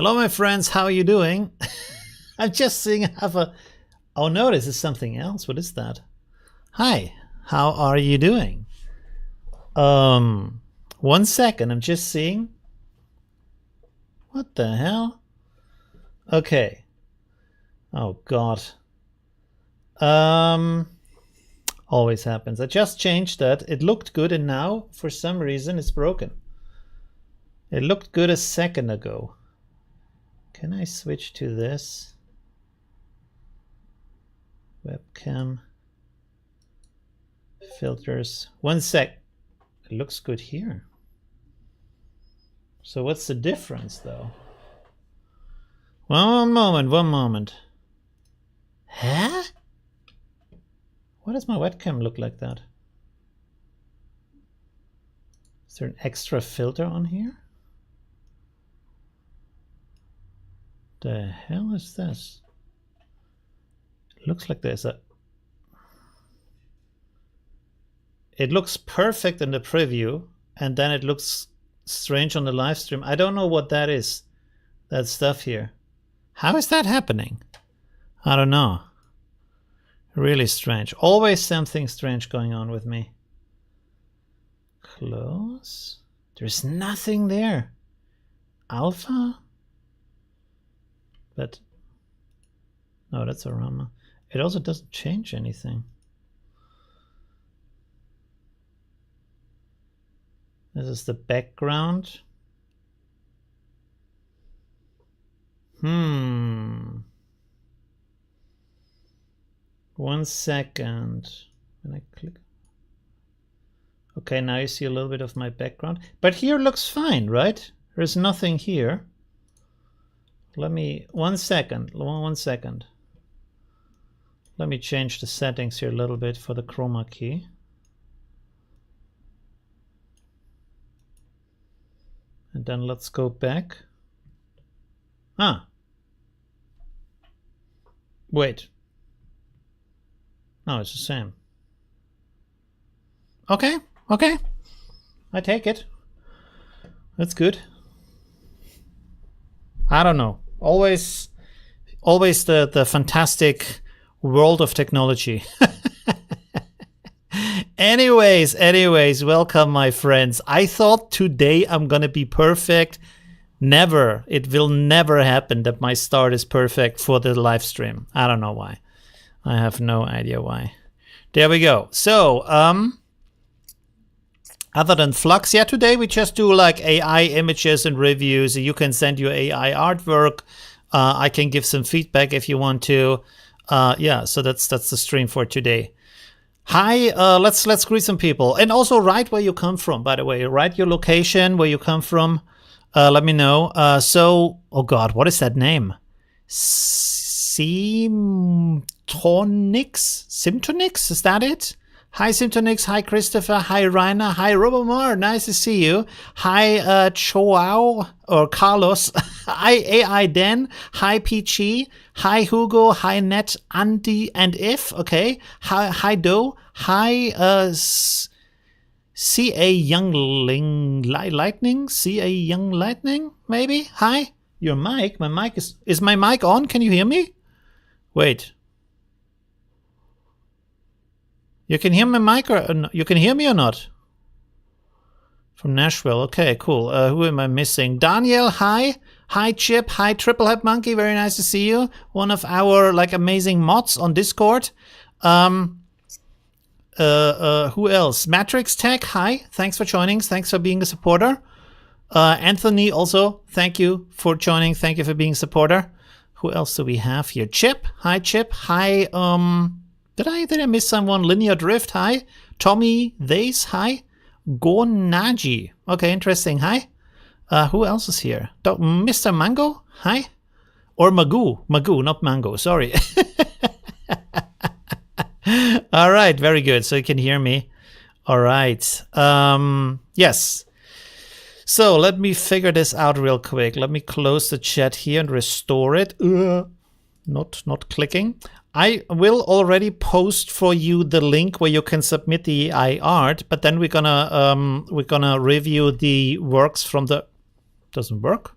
Hello, my friends. How are you doing? I'm just seeing I have a... Oh, no, this is something else. What is that? Hi. How are you doing? 1 second. I'm just seeing... What the hell? Okay. Oh, God. Always happens. I just changed that. It looked good, and now, for some reason, it's broken. It looked good a second ago. Can I switch to this? Webcam. Filters. 1 sec. It looks good here. So what's the difference, though? One moment. Huh? Why does my webcam look like that? Is there an extra filter on here? The hell is this? It looks like there's a... It looks perfect in the preview, and then it looks strange on the live stream. I don't know what that is. That stuff here. How is that happening? I don't know. Really strange. Always something strange going on with me. Close. There's nothing there. Alpha? But no, that's a Rama. It also doesn't change anything. This is the background. 1 second. When I click. Okay, now you see a little bit of my background. But here looks fine, right? There's nothing here. Let me 1 second. 1 second. Let me change the settings here a little bit for the chroma key. And then let's go back. Ah. Wait. No, it's the same. Okay, okay. I take it. That's good. I don't know. Always the fantastic world of technology. Anyways, welcome, my friends. I thought today I'm gonna be perfect. Never. It will never happen that my start is perfect for the live stream. I don't know why. I have no idea why. There we go. So, other than Flux, yeah, today we just do like AI images and reviews. You can send your AI artwork. I can give some feedback if you want to. Yeah, so that's the stream for today. Hi, let's greet some people, and also write where you come from. By the way, write your location, where you come from. Let me know. So, oh God, what is that name? Symptonix, is that it? Hi Symptonix, hi Christopher, hi Rainer, hi Robomar, nice to see you. Hi Choao or Carlos, hi AI Dan, hi Peachy, hi Hugo, hi Net, Andy and If, okay. Hi Do, hi CA Youngling Lightning, CA Young Lightning, maybe? Hi, your mic, my mic is my mic on? Can you hear me? Wait. You can hear my mic or you can hear me or not? From Nashville. Okay, cool. Who am I missing? Daniel, hi. Hi Chip. Hi Triple Hype Monkey. Very nice to see you. One of our like amazing mods on Discord. Who else? Matrix Tech. Hi. Thanks for joining. Thanks for being a supporter. Anthony also. Thank you for joining. Thank you for being a supporter. Who else do we have here? Chip. Hi Chip. Hi Did I miss someone? Linear Drift, hi. Tommy Theys, hi. Gonaji. Okay, interesting. Hi. Who else is here? Mr. Mango, hi. Or Magoo, not Mango, sorry. All right, very good. So you can hear me. All right. Yes. So let me figure this out real quick. Let me close the chat here and restore it. Not clicking. I will already post for you the link where you can submit the AI art, but then we're gonna review the works from the... Doesn't work.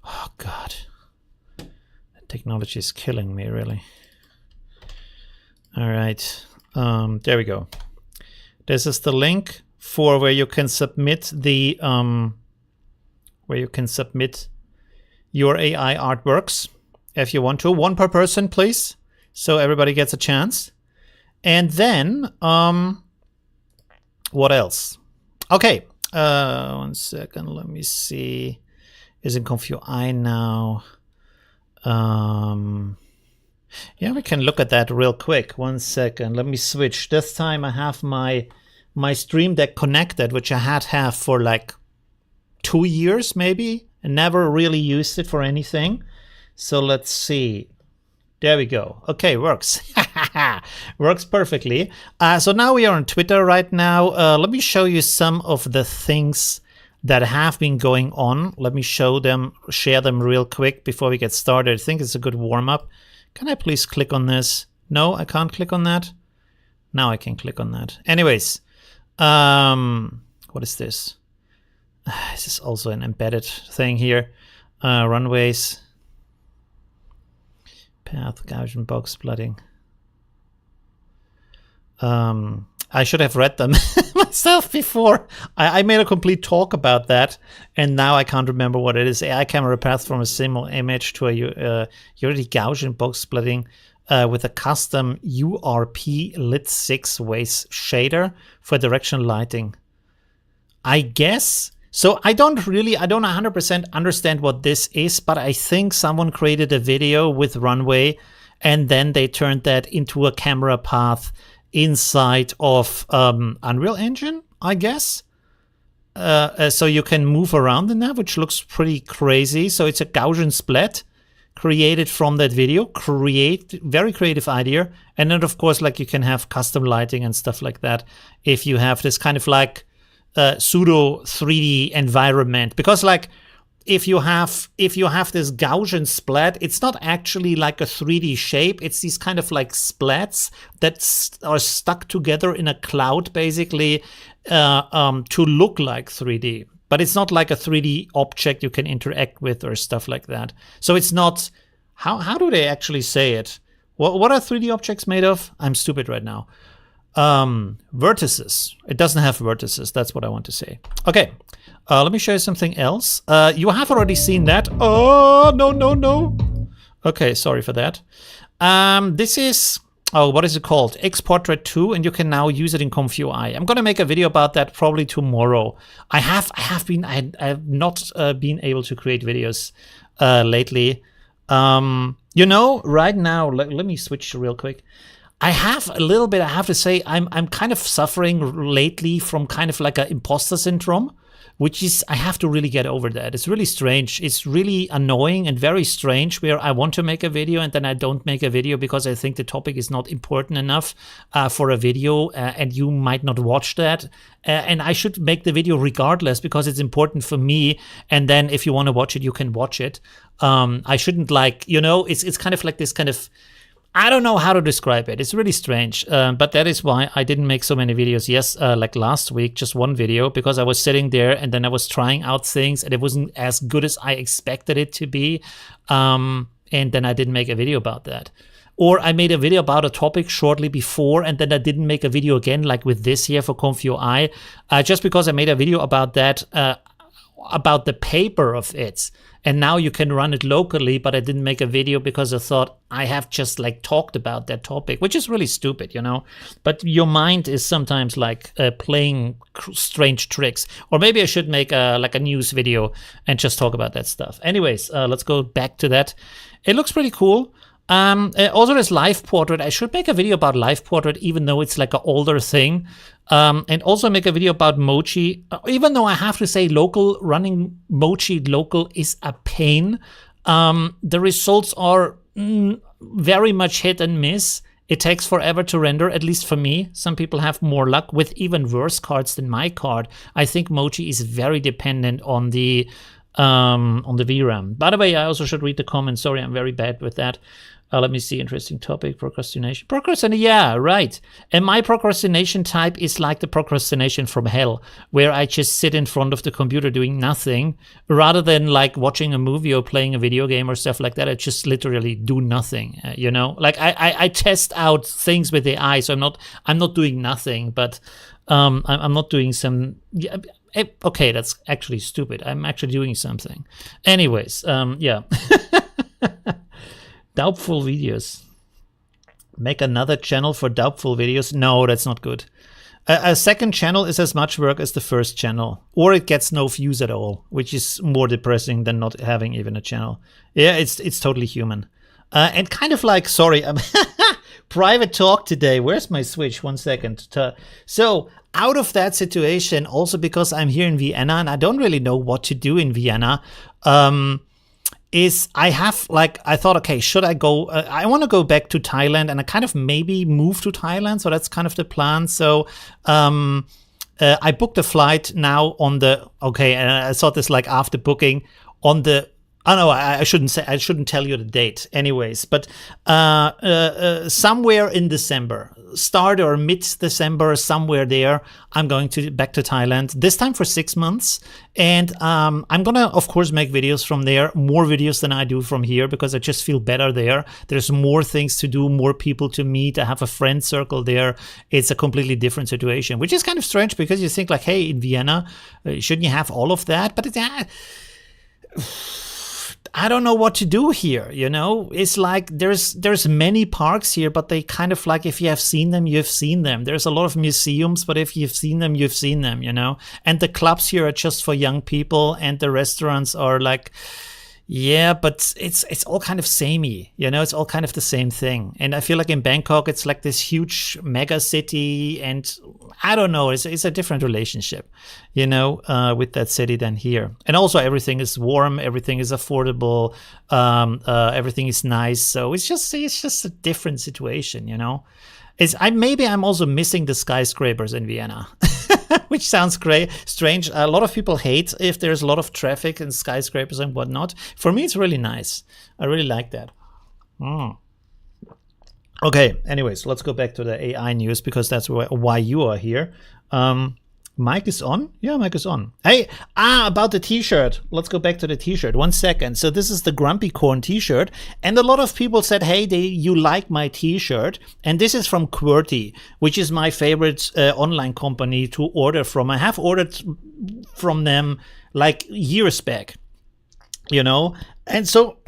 Oh God, technology is killing me, really. All right, there we go. This is the link for where you can submit the your AI artworks if you want to. One per person, please, so everybody gets a chance. And then what else? Okay, 1 second. Let me see. Is in ConfUI now? Yeah, we can look at that real quick. 1 second. Let me switch. This time I have my Stream Deck connected, which I have for like 2 years maybe, and never really used it for anything. So let's see. There we go. Okay, works. Works perfectly. So now we are on Twitter right now. Let me show you some of the things that have been going on. Let me share them real quick before we get started. I think it's a good warm-up. Can I please click on this? No, I can't click on that. Now I can click on that. Anyways, what is this? This is also an embedded thing here. Runways. Path, Gaussian box splitting. I should have read them myself before. I made a complete talk about that, and now I can't remember what it is. AI camera path from a single image to a Unity Gaussian box splitting with a custom URP lit 6 ways shader for directional lighting. I guess. So I don't 100% understand what this is, but I think someone created a video with Runway and then they turned that into a camera path inside of Unreal Engine, I guess. So you can move around in that, which looks pretty crazy. So it's a Gaussian split created from that video. Very creative idea. And then of course, like, you can have custom lighting and stuff like that if you have this kind of like pseudo 3D environment, because like if you have this Gaussian splat, it's not actually like a 3D shape. It's these kind of like splats that are stuck together in a cloud, basically, to look like 3D. But it's not like a 3D object you can interact with or stuff like that. So it's not. How do they actually say it? What are 3D objects made of? I'm stupid right now. Vertices. It doesn't have vertices. That's what I want to say. Okay, let me show you something else. You have already seen that. Oh, no. Okay, sorry for that. This is, what is it called? Xportrait 2, and you can now use it in ConfUI. I'm gonna make a video about that probably tomorrow. I have not been able to create videos lately. You know, right now, let me switch real quick. I have to say, I'm kind of suffering lately from kind of like an imposter syndrome, which is, I have to really get over that. It's really strange. It's really annoying and very strange, where I want to make a video and then I don't make a video because I think the topic is not important enough for a video, and you might not watch that. And I should make the video regardless because it's important for me. And then if you want to watch it, you can watch it. I shouldn't, like, you know, it's kind of like this kind of, I don't know how to describe it. It's really strange, but that is why I didn't make so many videos. Yes, like last week, just one video, because I was sitting there and then I was trying out things and it wasn't as good as I expected it to be. And then I didn't make a video about that. Or I made a video about a topic shortly before and then I didn't make a video again, like with this here for ConfUI, just because I made a video about that, about the paper of it. And now you can run it locally, but I didn't make a video because I thought I have just like talked about that topic, which is really stupid, you know. But your mind is sometimes like playing strange tricks. Or maybe I should make like a news video and just talk about that stuff. Anyways, let's go back to that. It looks pretty cool. Also, there's live portrait. I should make a video about live portrait, even though it's like an older thing. And also make a video about Mochi, even though I have to say running Mochi local is a pain. The results are very much hit and miss. It takes forever to render, at least for me. Some people have more luck with even worse cards than my card. I think Mochi is very dependent on the VRAM. By the way, I also should read the comments. Sorry, I'm very bad with that. Let me see. Interesting topic. Procrastination. Procrastination. Yeah, right. And my procrastination type is like the procrastination from hell, where I just sit in front of the computer doing nothing, rather than like watching a movie or playing a video game or stuff like that. I just literally do nothing. You know, like I test out things with AI. So I'm not doing nothing, but I'm not doing some. Yeah, okay, that's actually stupid. I'm actually doing something. Anyways, yeah. Doubtful videos. Make another channel for doubtful videos. No, that's not good. A second channel is as much work as the first channel, or it gets no views at all, which is more depressing than not having even a channel. Yeah, it's totally human. And kind of like, sorry, private talk today. Where's my Switch? 1 second. So out of that situation, also because I'm here in Vienna and I don't really know what to do in Vienna, is I thought, okay, should I go? I want to go back to Thailand and I kind of maybe move to Thailand. So that's kind of the plan. So I booked a flight now on the, okay, and I saw this like after booking on the, oh no, I shouldn't tell you the date anyways, but somewhere in December, start or mid-December, somewhere there, I'm going back to Thailand, this time for 6 months. And I'm gonna, of course, make videos from there, more videos than I do from here, because I just feel better there. There's more things to do, more people to meet. I have a friend circle there. It's a completely different situation, which is kind of strange because you think like, hey, in Vienna, shouldn't you have all of that? But I don't know what to do here, you know? It's like there's many parks here, but they kind of like, if you have seen them, you've seen them. There's a lot of museums, but if you've seen them, you've seen them, you know? And the clubs here are just for young people, and the restaurants are like, yeah, but it's all kind of samey, you know? It's all kind of the same thing. And I feel like in Bangkok, it's like this huge mega city, and I don't know, it's a different relationship, you know, with that city than here. And also everything is warm, everything is affordable, everything is nice. So it's just a different situation, you know? Maybe I'm also missing the skyscrapers in Vienna, which sounds great, strange. A lot of people hate if there's a lot of traffic and skyscrapers and whatnot. For me, it's really nice. I really like that. Okay, anyways, let's go back to the AI news, because that's why you are here. Mic is on? Yeah, mic is on. Hey, about the t-shirt. Let's go back to the t-shirt. 1 second. So this is the Grumpy Corn t-shirt. And a lot of people said, hey, you like my t-shirt. And this is from QWERTY, which is my favorite online company to order from. I have ordered from them like years back, you know. And so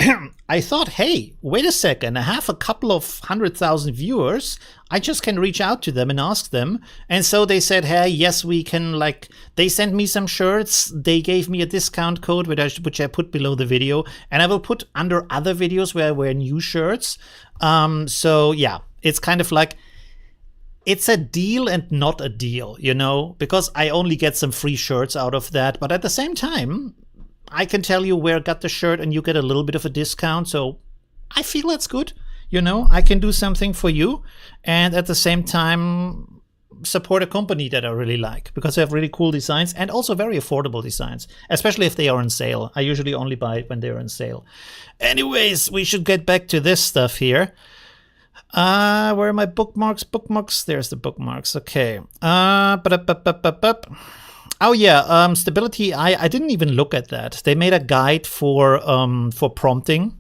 I thought, hey, wait a second, I have a couple of 100,000 viewers. I just can reach out to them and ask them. And so they said, hey, yes, we can, like, they sent me some shirts. They gave me a discount code, which I put below the video. And I will put under other videos where I wear new shirts. So yeah, it's kind of like, it's a deal and not a deal, you know, because I only get some free shirts out of that. But at the same time, I can tell you where I got the shirt and you get a little bit of a discount. So I feel that's good. You know, I can do something for you and at the same time support a company that I really like, because they have really cool designs and also very affordable designs, especially if they are on sale. I usually only buy it when they're on sale. Anyways, we should get back to this stuff here. Where are my bookmarks? Bookmarks. There's the bookmarks. Okay. Oh yeah, Stability. I didn't even look at that. They made a guide for prompting.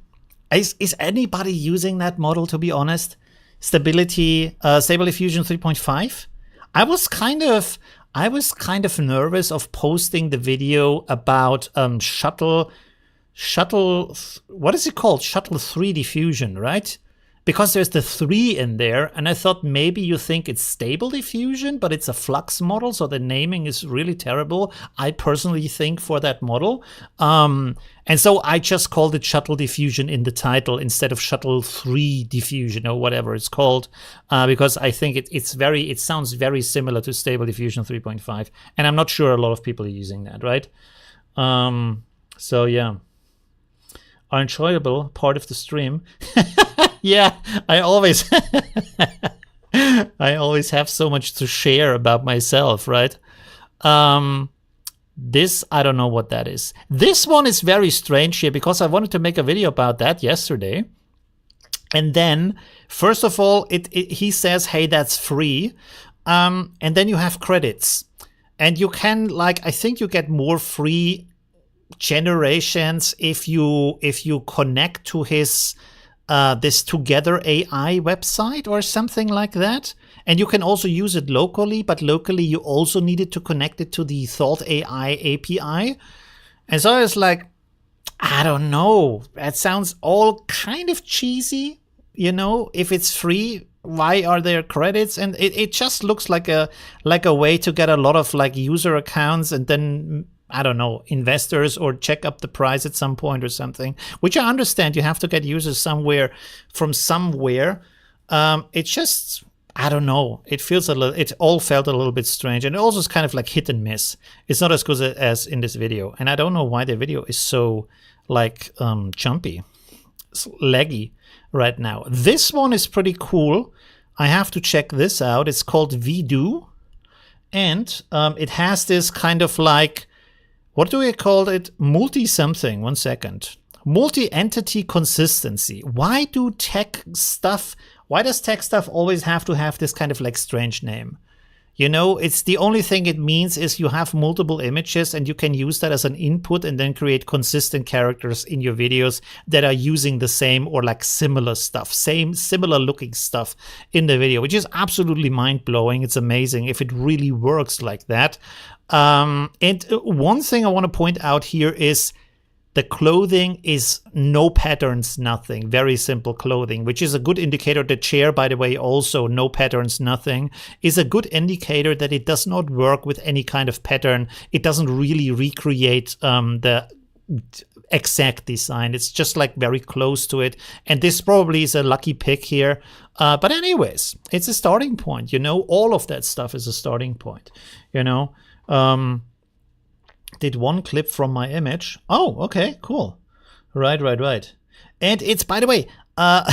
Is anybody using that model, to be honest? Stability, Stable Diffusion 3.5. I was kind of nervous of posting the video about shuttle. What is it called? Shuttle 3 diffusion, right? Because there's the 3 in there, and I thought maybe you think it's Stable Diffusion, but it's a flux model, so the naming is really terrible, I personally think, for that model. And so I just called it Shuttle Diffusion in the title instead of Shuttle 3 Diffusion or whatever it's called, because I think it sounds very similar to Stable Diffusion 3.5, and I'm not sure a lot of people are using that, right? So yeah. Are enjoyable part of the stream. Yeah, I always have so much to share about myself, right? This, I don't know what that is. This one is very strange here because I wanted to make a video about that yesterday. And then, first of all, he says, hey, that's free. And then you have credits. And you can, like, I think you get more free generations if you connect to his this Together AI website or something like that. And you can also use it locally, but locally you also needed to connect it to the Thought AI API. And so I was like, I don't know. That sounds all kind of cheesy, you know. If it's free, why are there credits? And it just looks like a way to get a lot of like user accounts and then, I don't know, investors, or check up the price at some point or something, which I understand. You have to get users somewhere from somewhere. It's just, I don't know. It all felt a little bit strange. And it also is kind of like hit and miss. It's not as good as in this video. And I don't know why the video is so like jumpy. It's laggy right now. This one is pretty cool. I have to check this out. It's called Vdo. And it has this kind of like, what do we call it? Multi-something. 1 second. Multi-entity consistency. Why does tech stuff always have to have this kind of like strange name? You know, it's the only thing it means is you have multiple images and you can use that as an input and then create consistent characters in your videos that are using the same or like similar stuff, similar looking stuff in the video, which is absolutely mind blowing. It's amazing if it really works like that. And one thing I want to point out here is the clothing is no patterns, nothing. Very simple clothing, which is a good indicator. The chair, by the way, also no patterns, nothing, is a good indicator that it does not work with any kind of pattern. It doesn't really recreate the exact design. It's just like very close to it. And this probably is a lucky pick here. But anyways, it's a starting point. You know, all of that stuff is a starting point, you know. Did one clip from my image. Oh, okay, cool. Right. And it's, by the way, I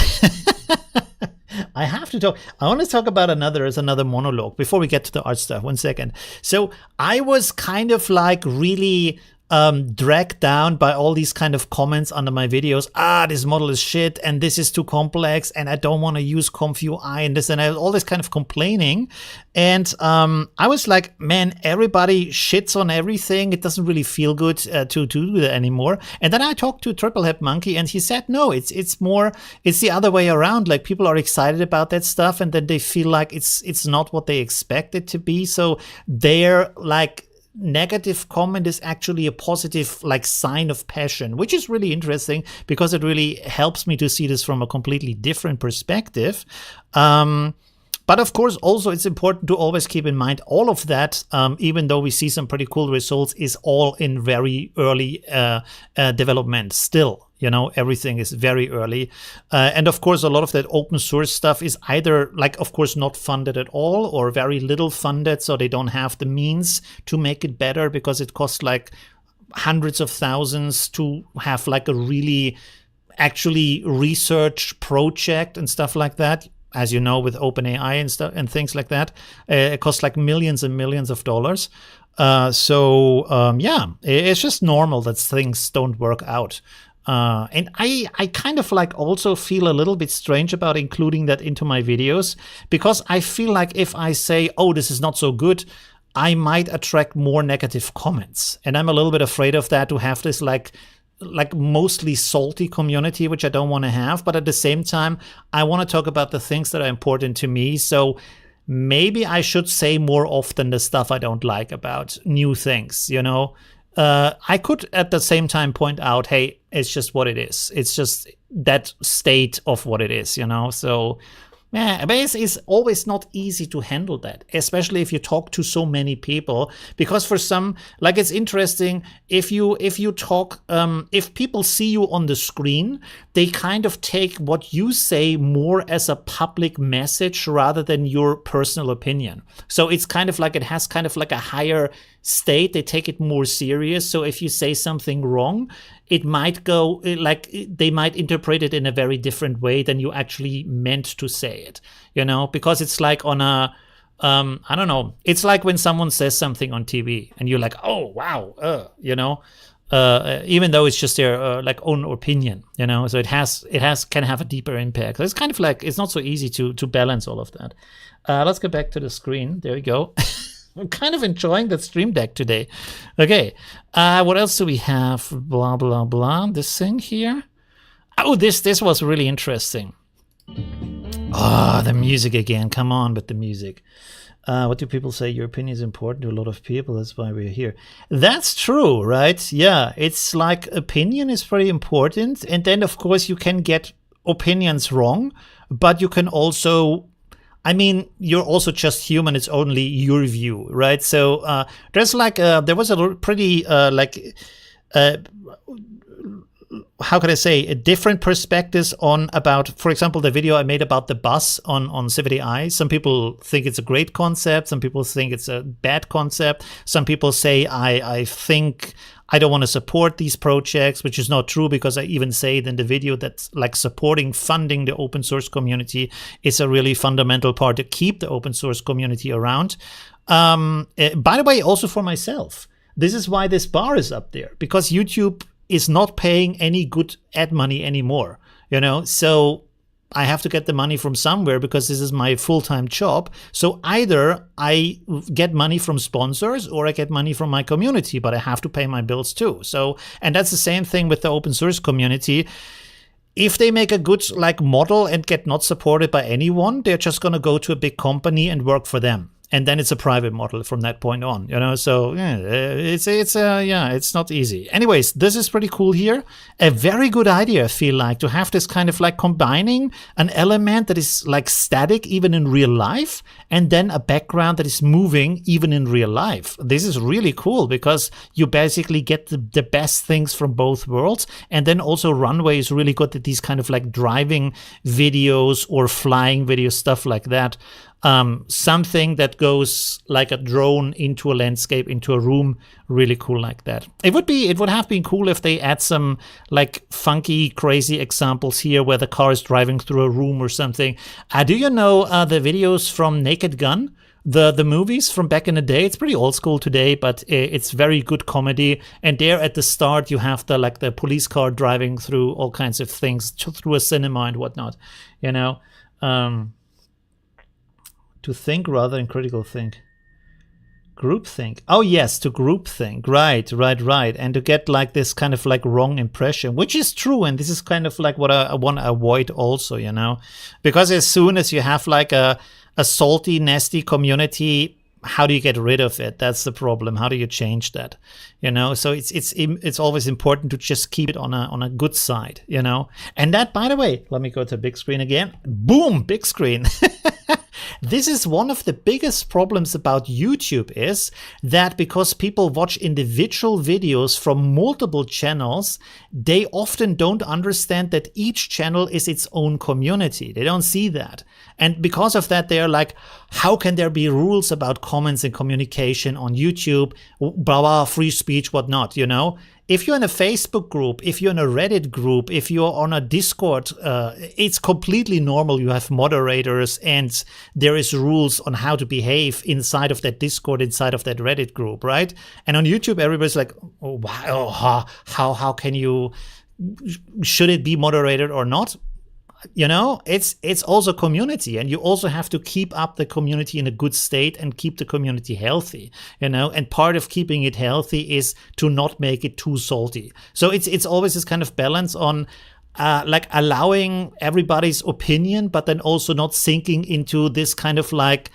have to talk. I want to talk about another monologue before we get to the art stuff. 1 second. So I was kind of like really dragged down by all these kind of comments under my videos. This model is shit and this is too complex and I don't want to use ComfUI and this and all this kind of complaining. And I was like, man, everybody shits on everything. It doesn't really feel good to do that anymore. And then I talked to Triple Head Monkey and he said, no, it's the other way around. Like, people are excited about that stuff and then they feel like it's not what they expect it to be. So they're like, negative comment is actually a positive like sign of passion, which is really interesting because it really helps me to see this from a completely different perspective. But of course, also it's important to always keep in mind all of that, even though we see some pretty cool results, is all in very early development still. You know, everything is very early. And of course, a lot of that open source stuff is either like, of course, not funded at all or very little funded. So they don't have the means to make it better because it costs like hundreds of thousands to have like a really actually research project and stuff like that. As you know, with OpenAI and stuff and things like that, it costs like millions and millions of dollars. Yeah, it's just normal that things don't work out. And I kind of like also feel a little bit strange about including that into my videos, because I feel like if I say, oh, this is not so good, I might attract more negative comments. And I'm a little bit afraid of that, to have this like mostly salty community, which I don't want to have. But at the same time, I want to talk about the things that are important to me. So maybe I should say more often the stuff I don't like about new things, you know? I could at the same time point out, hey, it's just what it is. It's just that state of what it is, you know? So yeah, but it's always not easy to handle that, especially if you talk to so many people, because for some, like, it's interesting if you talk, if people see you on the screen, they kind of take what you say more as a public message rather than your personal opinion. So it's kind of like, it has kind of like a higher state. They take it more serious. So if you say something wrong, it might go like, they might interpret it in a very different way than you actually meant to say it, you know, because it's like on a, I don't know, it's like when someone says something on TV and you're like, oh, wow, you know, even though it's just their like own opinion, you know. So it can have a deeper impact. So it's kind of like, it's not so easy to balance all of that. Let's go back to the screen. There we go. I'm kind of enjoying that stream deck today. Okay, what else do we have? Blah blah blah. This thing here. Oh, this was really interesting. Ah, the music again. Come on with the music. What do people say? Your opinion is important to a lot of people. That's why we're here. That's true, right? Yeah, it's like opinion is very important. And then, of course, you can get opinions wrong, but you can also, I mean, you're also just human. It's only your view, right? So there's like, there was a pretty how can I say, different perspectives on about, for example, the video I made about the bus on Civic AI. Some people think it's a great concept. Some people think it's a bad concept. Some people say I think I don't want to support these projects, which is not true, because I even say it in the video that like supporting, funding the open source community is a really fundamental part to keep the open source community around. By the way, also for myself, this is why this bar is up there, because YouTube is not paying any good ad money anymore, you know, so I have to get the money from somewhere because this is my full-time job. So either I get money from sponsors or I get money from my community, but I have to pay my bills too. So, and that's the same thing with the open source community. If they make a good like model and get not supported by anyone, they're just going to go to a big company and work for them. And then it's a private model from that point on, you know. So yeah, it's not easy. Anyways, this is pretty cool here. A very good idea, I feel like, to have this kind of like combining an element that is like static even in real life, and then a background that is moving even in real life. This is really cool because you basically get the best things from both worlds. And then also Runway is really good at these kind of like driving videos or flying videos, stuff like that. Something that goes like a drone into a landscape, into a room, really cool like that. It would have been cool if they add some like funky, crazy examples here where the car is driving through a room or something. Do you know the videos from Naked Gun? The movies from back in the day? It's pretty old school today, but it's very good comedy. And there at the start, you have the police car driving through all kinds of things, through a cinema and whatnot, you know. To think rather than critical think. Group think. Oh yes, to group think. Right. And to get like this kind of like wrong impression, which is true. And this is kind of like what I want to avoid also, you know, because as soon as you have like a salty, nasty community, how do you get rid of it? That's the problem. How do you change that? You know, so it's always important to just keep it on a good side, you know. And that, by the way, let me go to big screen again. Boom, big screen. This is one of the biggest problems about YouTube, is that because people watch individual videos from multiple channels, they often don't understand that each channel is its own community. They don't see that. And because of that, they're like, how can there be rules about comments and communication on YouTube, blah, blah, free speech, whatnot, you know? If you're in a Facebook group, if you're in a Reddit group, if you're on a Discord, it's completely normal. You have moderators and there is rules on how to behave inside of that Discord, inside of that Reddit group, right? And on YouTube, everybody's like, oh, wow, how can you, should it be moderated or not? You know, it's also community, and you also have to keep up the community in a good state and keep the community healthy, you know, and part of keeping it healthy is to not make it too salty. So it's always this kind of balance on like allowing everybody's opinion, but then also not sinking into this kind of like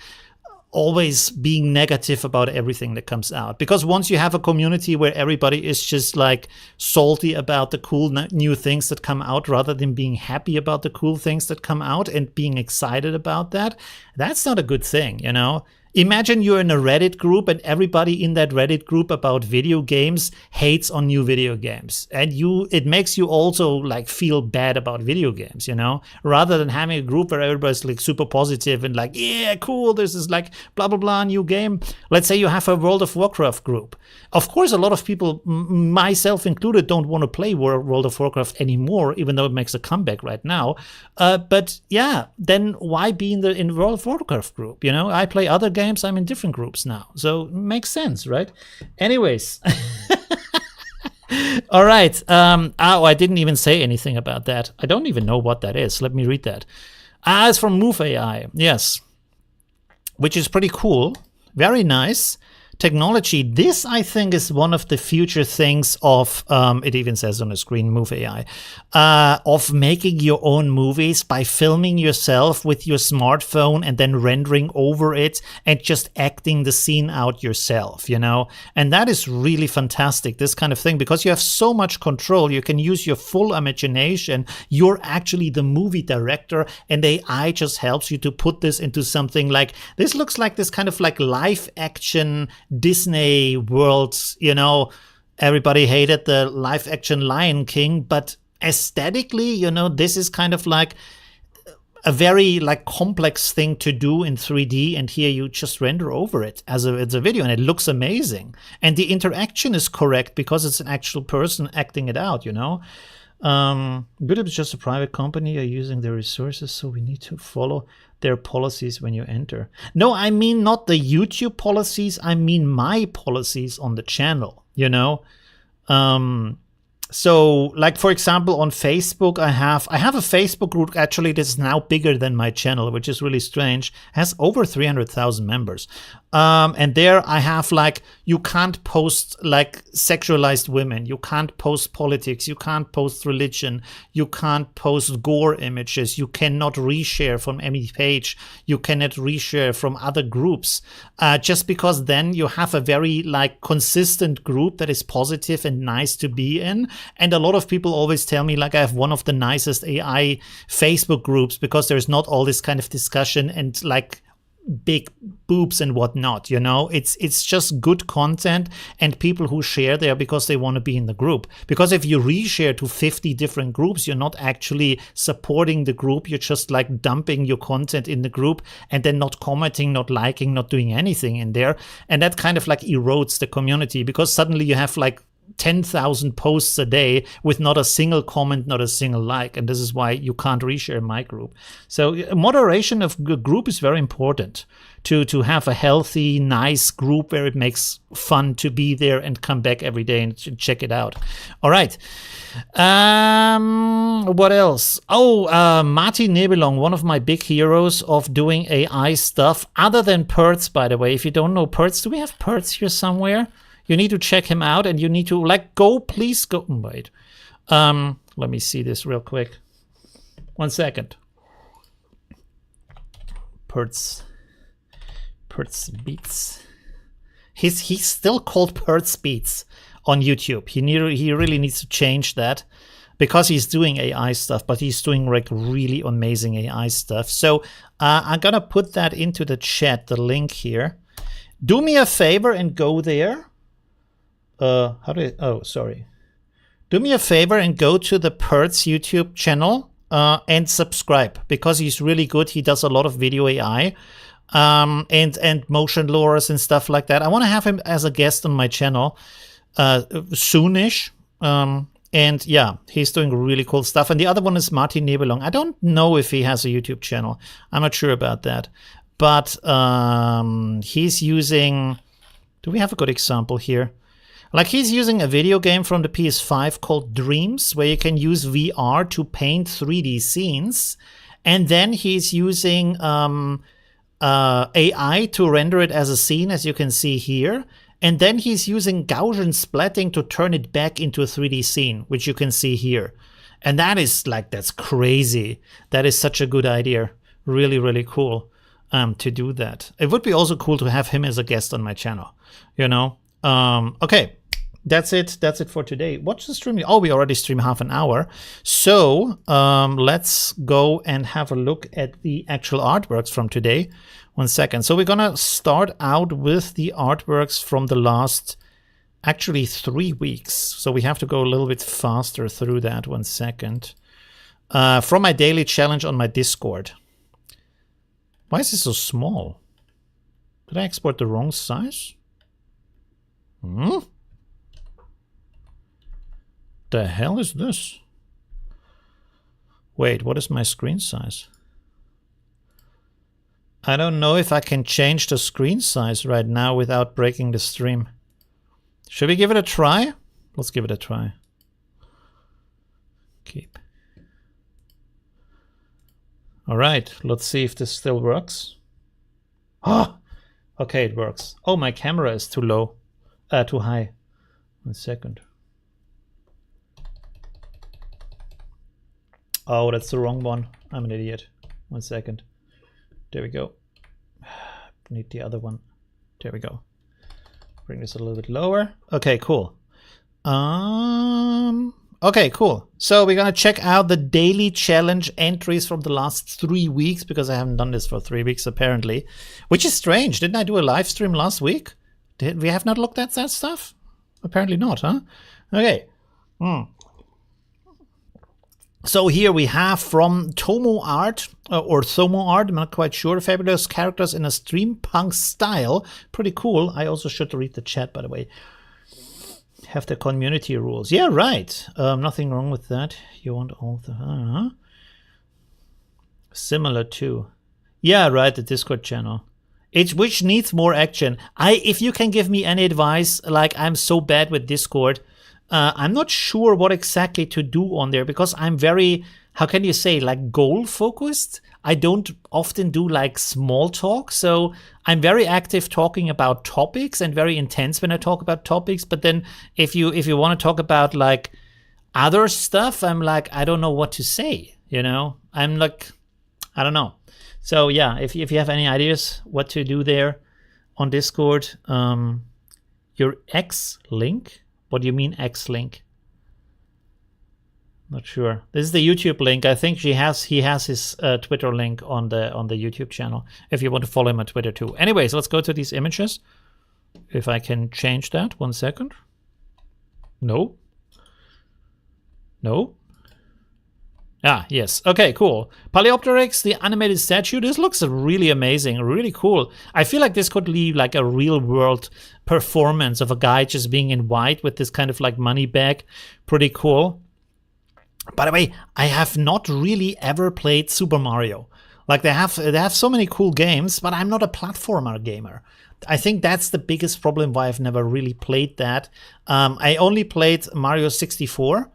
always being negative about everything that comes out. Because once you have a community where everybody is just like salty about the cool new things that come out rather than being happy about the cool things that come out and being excited about that, that's not a good thing, you know? Imagine you're in a Reddit group and everybody in that Reddit group about video games hates on new video games. And it makes you also like feel bad about video games, you know, rather than having a group where everybody's like super positive and like, yeah, cool, this is like blah, blah, blah, new game. Let's say you have a World of Warcraft group. Of course, a lot of people, myself included, don't want to play World of Warcraft anymore, even though it makes a comeback right now. But yeah, then why be in World of Warcraft group? You know, I play other games. I'm in different groups now, so it makes sense, right? Anyways, All right. Oh, I didn't even say anything about that. I don't even know what that is. Let me read that. It's from Move AI. Yes. Which is pretty cool. Very nice. Technology. This, I think, is one of the future things of, it even says on the screen, Move AI, of making your own movies by filming yourself with your smartphone and then rendering over it and just acting the scene out yourself, you know? And that is really fantastic, this kind of thing, because you have so much control. You can use your full imagination. You're actually the movie director, and AI just helps you to put this into something like, this looks like this kind of like live action Disney World, you know. Everybody hated the live action Lion King, but aesthetically, you know, this is kind of like a very like complex thing to do in 3D, and here you just render over it as a video, and it looks amazing. And the interaction is correct because it's an actual person acting it out, you know. YouTube is just a private company, are using their resources, so we need to follow their policies when you enter. No, I mean not the YouTube policies, I mean my policies on the channel, you know. So like, for example, on Facebook, I have a Facebook group actually that's now bigger than my channel, which is really strange. It has over 300,000 members. And there I have like, you can't post like sexualized women. You can't post politics. You can't post religion. You can't post gore images. You cannot reshare from any page. You cannot reshare from other groups. Just because then you have a very like consistent group that is positive and nice to be in. And a lot of people always tell me like I have one of the nicest AI Facebook groups because there's not all this kind of discussion and like big boobs and whatnot, you know. It's just good content and people who share there because they want to be in the group. Because if you reshare to 50 different groups, you're not actually supporting the group. You're just like dumping your content in the group and then not commenting, not liking, not doing anything in there. And that kind of like erodes the community because suddenly you have like 10,000 posts a day with not a single comment, not a single like. And this is why you can't reshare my group. So moderation of group is very important to have a healthy, nice group where it makes fun to be there and come back every day and check it out. All right. What else? Oh, Martin Nebelong, one of my big heroes of doing AI stuff, other than Perts, by the way. If you don't know Perts, do we have Perts here somewhere? You need to check him out, and you need to like please go. Wait, let me see this real quick. 1 second. Perts Beats. He's still called Perts Beats on YouTube. He really needs to change that because he's doing AI stuff, but he's doing like really amazing AI stuff. So I'm gonna put that into the chat, the link here. Do me a favor and go there. Do me a favor and go to the Perts YouTube channel and subscribe because he's really good. He does a lot of video AI and motion blurs and stuff like that. I want to have him as a guest on my channel soonish. And yeah, he's doing really cool stuff. And the other one is Martin Nebelong. I don't know if he has a YouTube channel. I'm not sure about that. But he's using... Do we have a good example here? Like he's using a video game from the PS5 called Dreams, where you can use VR to paint 3D scenes. And then he's using AI to render it as a scene, as you can see here. And then he's using Gaussian splatting to turn it back into a 3D scene, which you can see here. And that is like, that's crazy. That is such a good idea. Really, really cool to do that. It would be also cool to have him as a guest on my channel, you know? Okay. That's it for today. What's the stream? Oh, we already streamed half an hour. So let's go and have a look at the actual artworks from today. 1 second. So we're gonna start out with the artworks from the last actually 3 weeks. So we have to go a little bit faster through that. 1 second. From my daily challenge on my Discord. Why is this so small? Did I export the wrong size? The hell is this? Wait, what is my screen size? I don't know if I can change the screen size right now without breaking the stream. Should we give it a try? Let's give it a try. Keep. All right, let's see if this still works. Oh, okay, it works. Oh, my camera is too low, too high. 1 second. Oh, that's the wrong one. I'm an idiot. 1 second. There we go. Need the other one. There we go. Bring this a little bit lower. Okay, cool. Okay, cool. So we're gonna check out the daily challenge entries from the last 3 weeks, because I haven't done this for 3 weeks apparently, which is strange. Didn't I do a live stream last week? Did we have not looked at that stuff? Apparently not, huh? Okay. So here we have from Tomo Art, or Thomo Art, I'm not quite sure. Fabulous characters in a steampunk style. Pretty cool. I also should read the chat, by the way. Have the community rules. Yeah, right. Nothing wrong with that. You want all the... Similar to... Yeah, right, the Discord channel. Which needs more action. If you can give me any advice, like I'm so bad with Discord, I'm not sure what exactly to do on there, because I'm very, how can you say, like goal focused. I don't often do like small talk. So I'm very active talking about topics and very intense when I talk about topics. But then if you want to talk about like other stuff, I'm like, I don't know what to say, you know, I'm like, I don't know. So yeah, if you have any ideas what to do there on Discord, your X link. What do you mean X link? Not sure. This is the YouTube link. I think he has his Twitter link on the YouTube channel. If you want to follow him on Twitter too. Anyways, let's go to these images. If I can change that, 1 second. No. No. Ah, yes. Okay, cool. Paleopteryx, the animated statue. This looks really amazing, really cool. I feel like this could leave like a real world performance of a guy just being in white with this kind of like money bag. Pretty cool. By the way, I have not really ever played Super Mario. Like they have so many cool games, but I'm not a platformer gamer. I think that's the biggest problem why I've never really played that. I only played Mario 64.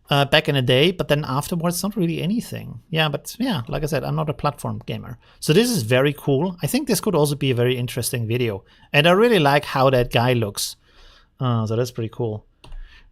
Back in the day, but then afterwards, not really anything. Yeah, but yeah, like I said, I'm not a platform gamer. So this is very cool. I think this could also be a very interesting video. And I really like how that guy looks. So that's pretty cool.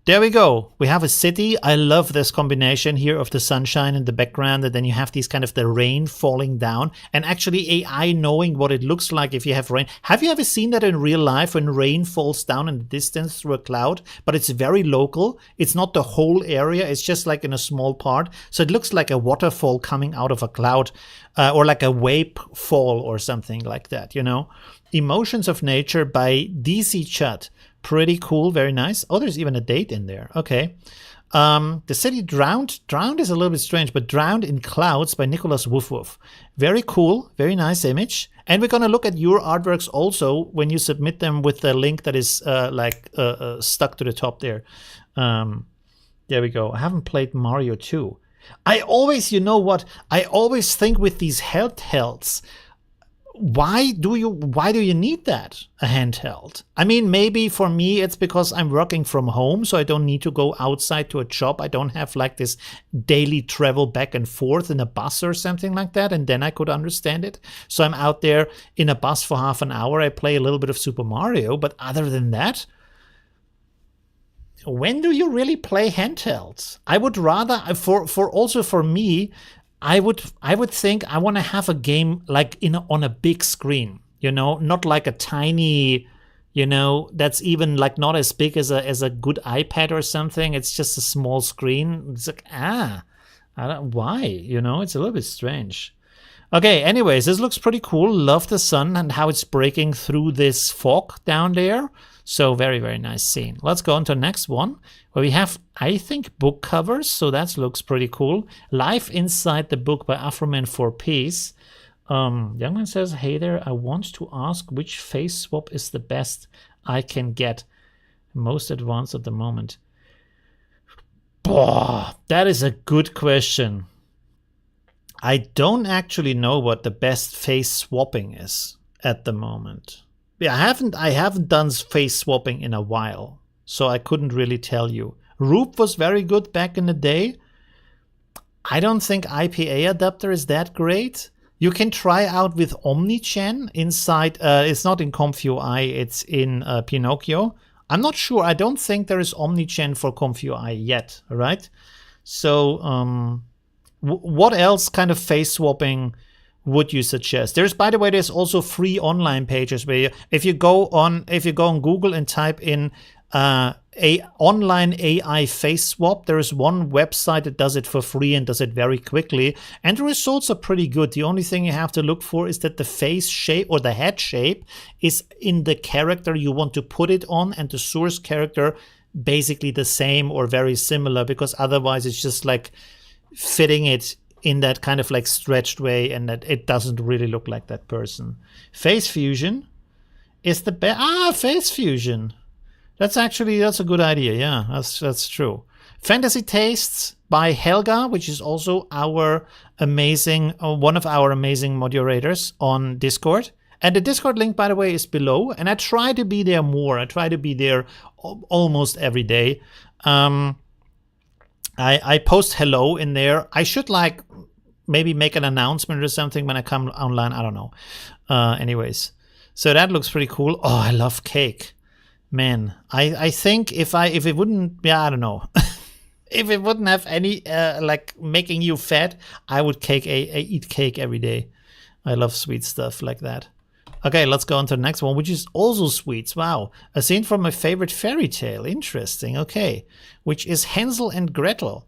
There we go. We have a city. I love this combination here of the sunshine in the background, and then you have these kind of the rain falling down, and actually AI knowing what it looks like if you have rain. Have you ever seen that in real life when rain falls down in the distance through a cloud, but it's very local? It's not the whole area. It's just like in a small part. So it looks like a waterfall coming out of a cloud, or like a wave fall or something like that, you know? Emotions of Nature by DC Chut. Pretty cool, very nice. Oh, there's even a date in there. Okay. The City Drowned. Drowned is a little bit strange, but Drowned in Clouds by Nicholas Woof Woof. Very cool, very nice image. And we're going to look at your artworks also when you submit them with the link that is stuck to the top there. There we go. I haven't played Mario 2. I always, you know what? I always think with these handhelds, why do you need that, a handheld? I mean, maybe for me it's because I'm working from home, so I don't need to go outside to a job. I don't have like this daily travel back and forth in a bus or something like that, and then I could understand it. So I'm out there in a bus for half an hour. I play a little bit of Super Mario, but other than that, when do you really play handhelds? I would rather, for me, I would think I want to have a game like on a big screen, you know, not like a tiny, you know, that's even like not as big as a good iPad or something. It's just a small screen. It's like, why? You know, it's a little bit strange. Okay, anyways, this looks pretty cool. Love the sun and how it's breaking through this fog down there. So very, very nice scene. Let's go on to the next one, where we have, I think, book covers. So that looks pretty cool. Life Inside the Book by Afroman for Peace. Youngman says, hey there, I want to ask which face swap is the best I can get. Most advanced at the moment. Boah, that is a good question. I don't actually know what the best face swapping is at the moment. Yeah, I haven't done face swapping in a while. so I couldn't really tell you. Roop was very good back in the day. I don't think IPA adapter is that great. You can try out with OmniGen inside. It's not in ComfUI, it's in Pinocchio. I'm not sure. I don't think there is OmniGen for ComfUI yet, right? So what else kind of face swapping would you suggest? There's, by the way, there's also free online pages where if you go on Google and type in a online AI face swap, there is one website that does it for free and does it very quickly, and the results are pretty good. The only thing you have to look for is that the face shape or the head shape is in the character you want to put it on, and the source character basically the same or very similar, because otherwise it's just like fitting it in that kind of like stretched way, and that it doesn't really look like that person. Face fusion is the best. Face fusion. That's a good idea. Yeah, that's true. Fantasy Tastes by Helga, which is also our amazing, one of our amazing moderators on Discord. And the Discord link, by the way, is below. And I try to be there more. I try to be there almost every day. I post hello in there. I should like maybe make an announcement or something when I come online. I don't know. Anyways, so that looks pretty cool. Oh, I love cake. Man, I think if it wouldn't, I don't know. If it wouldn't have any like making you fat, I would eat cake every day. I love sweet stuff like that. Okay, let's go on to the next one, which is also sweets. Wow, a scene from my favorite fairy tale. Interesting. Okay, which is Hansel and Gretel.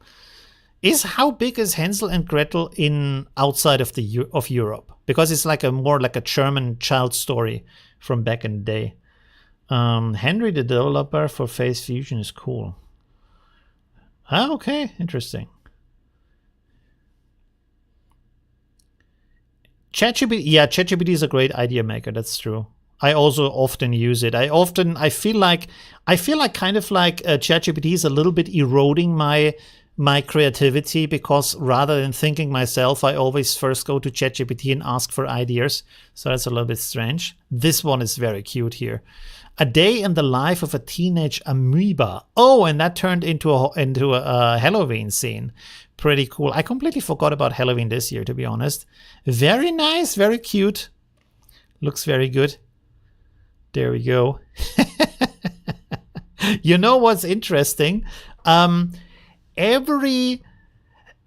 How big is Hansel and Gretel in outside of Europe? Because it's like more like a German child story from back in the day. Henry, the developer for Face Fusion, is cool. Okay, interesting. ChatGPT, yeah, ChatGPT is a great idea maker. That's true. I also often use it. I feel like kind of like ChatGPT is a little bit eroding my creativity, because rather than thinking myself, I always first go to ChatGPT and ask for ideas. So that's a little bit strange. This one is very cute here. A day in the life of a teenage amoeba. Oh, and that turned into a Halloween scene. Pretty cool. I completely forgot about Halloween this year, to be honest. Very nice, very cute. Looks very good. There we go. You know what's interesting? Every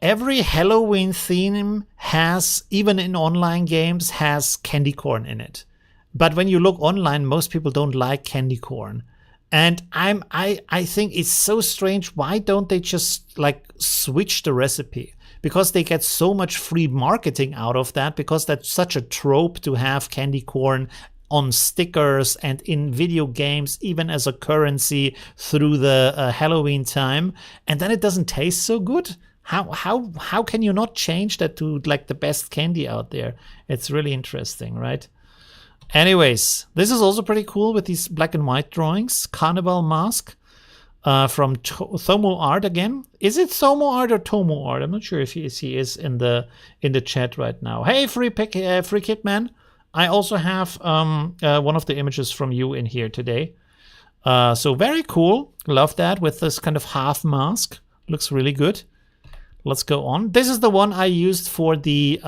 Halloween theme has, even in online games, has candy corn in it. But when you look online, most people don't like candy corn. And I think it's so strange. Why don't they just like switch the recipe? Because they get so much free marketing out of that, because that's such a trope to have candy corn on stickers and in video games, even as a currency through the Halloween time. And then it doesn't taste so good. How can you not change that to like the best candy out there? It's really interesting, right? Anyways, this is also pretty cool with these black and white drawings. Carnival Mask from Thomo Art again. Is it Thomo Art or Tomo Art? I'm not sure if he is in the chat right now. Hey, Free Kid Man. I also have one of the images from you in here today. So very cool. Love that with this kind of half mask. Looks really good. Let's go on. This is the one I used for the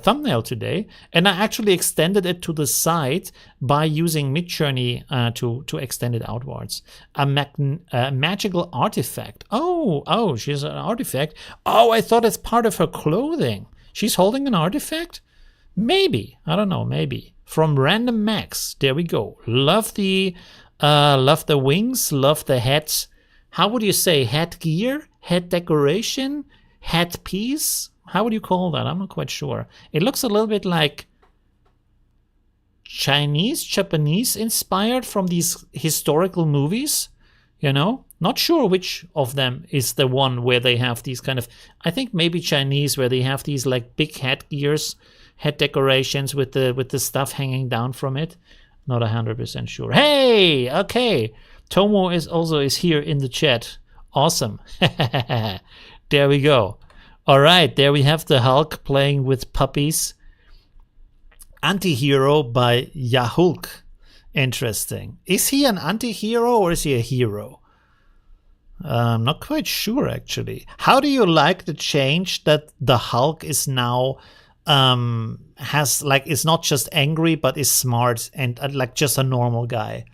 thumbnail today, and I actually extended it to the side by using Midjourney to extend it outwards. A magical artifact. Oh, she's an artifact. Oh, I thought it's part of her clothing. She's holding an artifact? Maybe. I don't know. Maybe. From Random Max. There we go. Love the wings. Love the hats. How would you say? Headgear? Head decoration? Headpiece? How would you call that? I'm not quite sure. It looks a little bit like Japanese inspired from these historical movies, you know? Not sure which of them is the one where they have these kind of, I think maybe Chinese, where they have these like big headgears, head decorations with the stuff hanging down from it. Not 100% sure. Hey, okay. Tomo is here in the chat. Awesome. There we go. All right, there we have the Hulk playing with puppies. Antihero by Yahulk Interesting. Is he an anti-hero or is he a hero? I'm not quite sure, actually. How do you like the change that the Hulk is now is not just angry but is smart and like just a normal guy?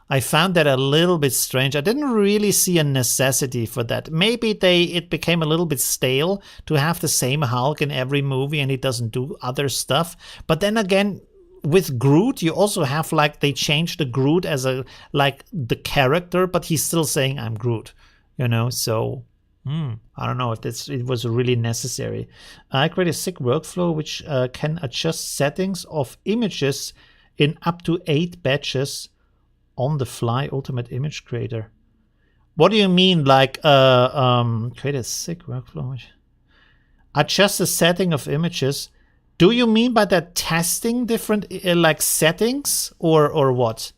I found that a little bit strange. I didn't really see a necessity for that. Maybe it became a little bit stale to have the same Hulk in every movie and he doesn't do other stuff. But then again, with Groot, you also have like they changed the Groot as a like the character, but he's still saying I'm Groot, you know. So I don't know if it was really necessary. I create a sick workflow which can adjust settings of images in up to 8 batches on the fly. Ultimate image creator. What do you mean, like create a sick workflow? Adjust the setting of images. Do you mean by that testing different like settings or what?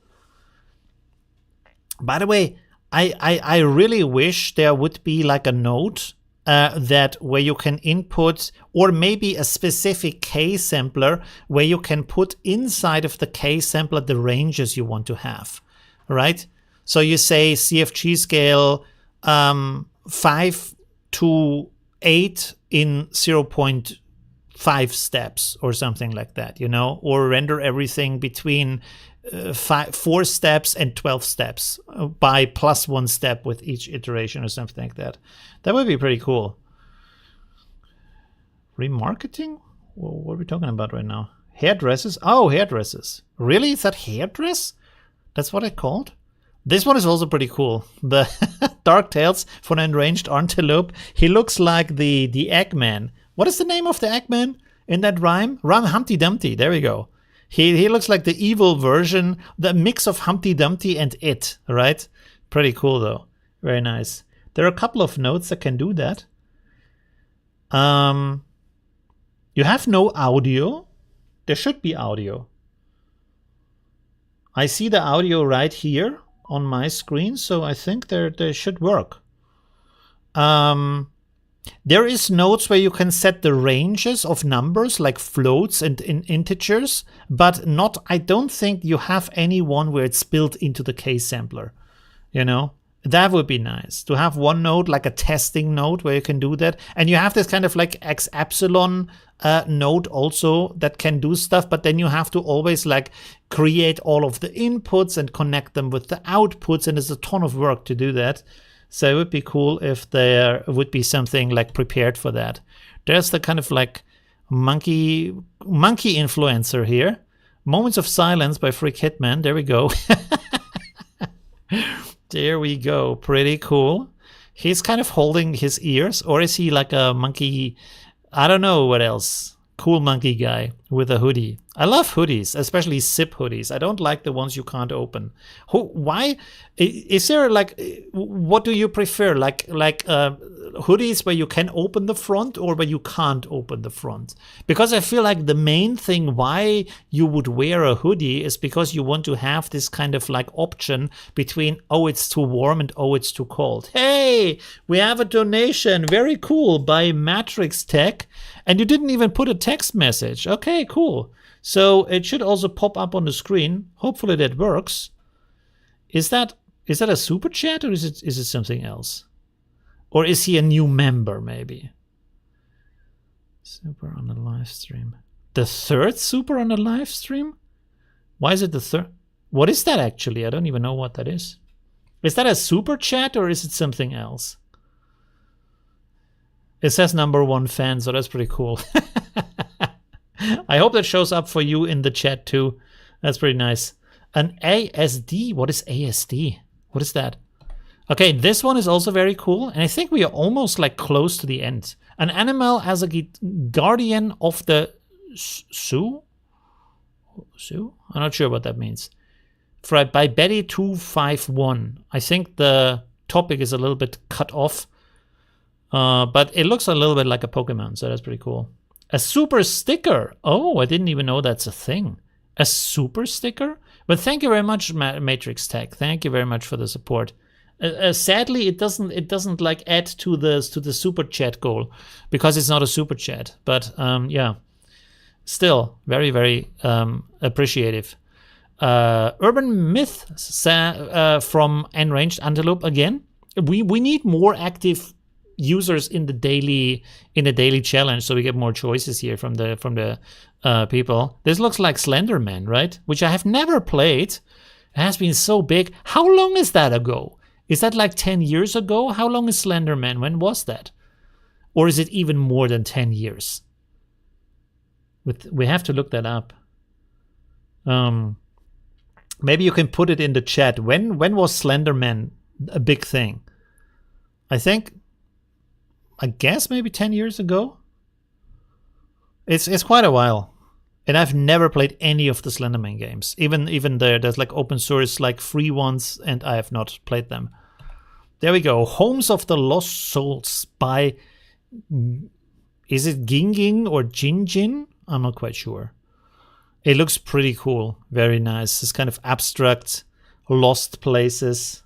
By the way, I really wish there would be like a node that where you can input, or maybe a specific K sampler where you can put inside of the K sampler the ranges you want to have, right? So you say CFG scale 5 to 8 in 0.5 steps or something like that, you know, or render everything between 4 steps and 12 steps by +1 step with each iteration or something like that. That would be pretty cool. Remarketing? What are we talking about right now? Hairdressers? Oh, hairdressers. Really? Is that hairdress? That's what I called? This one is also pretty cool. The Dark Tales for an Enraged Antelope. He looks like the Eggman. What is the name of the Eggman in that rhyme? Humpty Dumpty. There we go. He looks like the evil version, the mix of Humpty Dumpty and It, right? Pretty cool, though. Very nice. There are a couple of nodes that can do that. You have no audio. There should be audio. I see the audio right here on my screen, so I think they should work. There is nodes where you can set the ranges of numbers like floats and integers, but not, I don't think you have any one where it's built into the K sampler, you know? That would be nice to have one node, like a testing node where you can do that. And you have this kind of like X epsilon node also that can do stuff, but then you have to always like create all of the inputs and connect them with the outputs. And there's a ton of work to do that. So it would be cool if there would be something like prepared for that. There's the kind of like monkey influencer here. Moments of Silence by Freak Hitman. There we go. There we go. Pretty cool. He's kind of holding his ears, or is he like a monkey? I don't know what else. Cool monkey guy with a hoodie. I love hoodies, especially zip hoodies. I don't like the ones you can't open. Why? Is there like, what do you prefer? Like hoodies where you can open the front or where you can't open the front? Because I feel like the main thing why you would wear a hoodie is because you want to have this kind of like option between, oh, it's too warm and oh, it's too cold. Hey, we have a donation. Very cool, by Matrix Tech. And you didn't even put a text message. Okay, cool. So it should also pop up on the screen. Hopefully that works. Is that a super chat, or is it something else? Or is he a new member maybe? Super on the live stream. The third super on the live stream? Why is it the third? What is that actually? I don't even know what that is. Is that a super chat or is it something else? It says #1 fan, so that's pretty cool. I hope that shows up for you in the chat too. That's pretty nice. An ASD? What is ASD? What is that? Okay, this one is also very cool. And I think we are almost like close to the end. An animal as a guardian of the zoo? Zoo? I'm not sure what that means. By Betty251. I think the topic is a little bit cut off. But it looks a little bit like a Pokemon, so that's pretty cool. A super sticker. Oh, I didn't even know that's a thing. A super sticker? But thank you very much, Matrix Tech. Thank you very much for the support. Sadly, it doesn't like add to the super chat goal because it's not a super chat. But yeah, still very, very appreciative. Urban Myth from Enraged Antelope again. We need more active users in the daily challenge, so we get more choices here from the people. This looks like Slenderman, right? Which I have never played. It has been so big. How long is that ago? Is that like 10 years ago? How long is Slenderman? When was that? Or is it even more than 10 years? We have to look that up. Maybe you can put it in the chat. When was Slenderman a big thing? I guess maybe 10 years ago. It's quite a while. And I've never played any of the Slenderman games. Even there's like open source, like free ones, and I have not played them. There we go. Homes of the Lost Souls by, is it Ginging or Jinjin? I'm not quite sure. It looks pretty cool. Very nice. It's kind of abstract, lost places.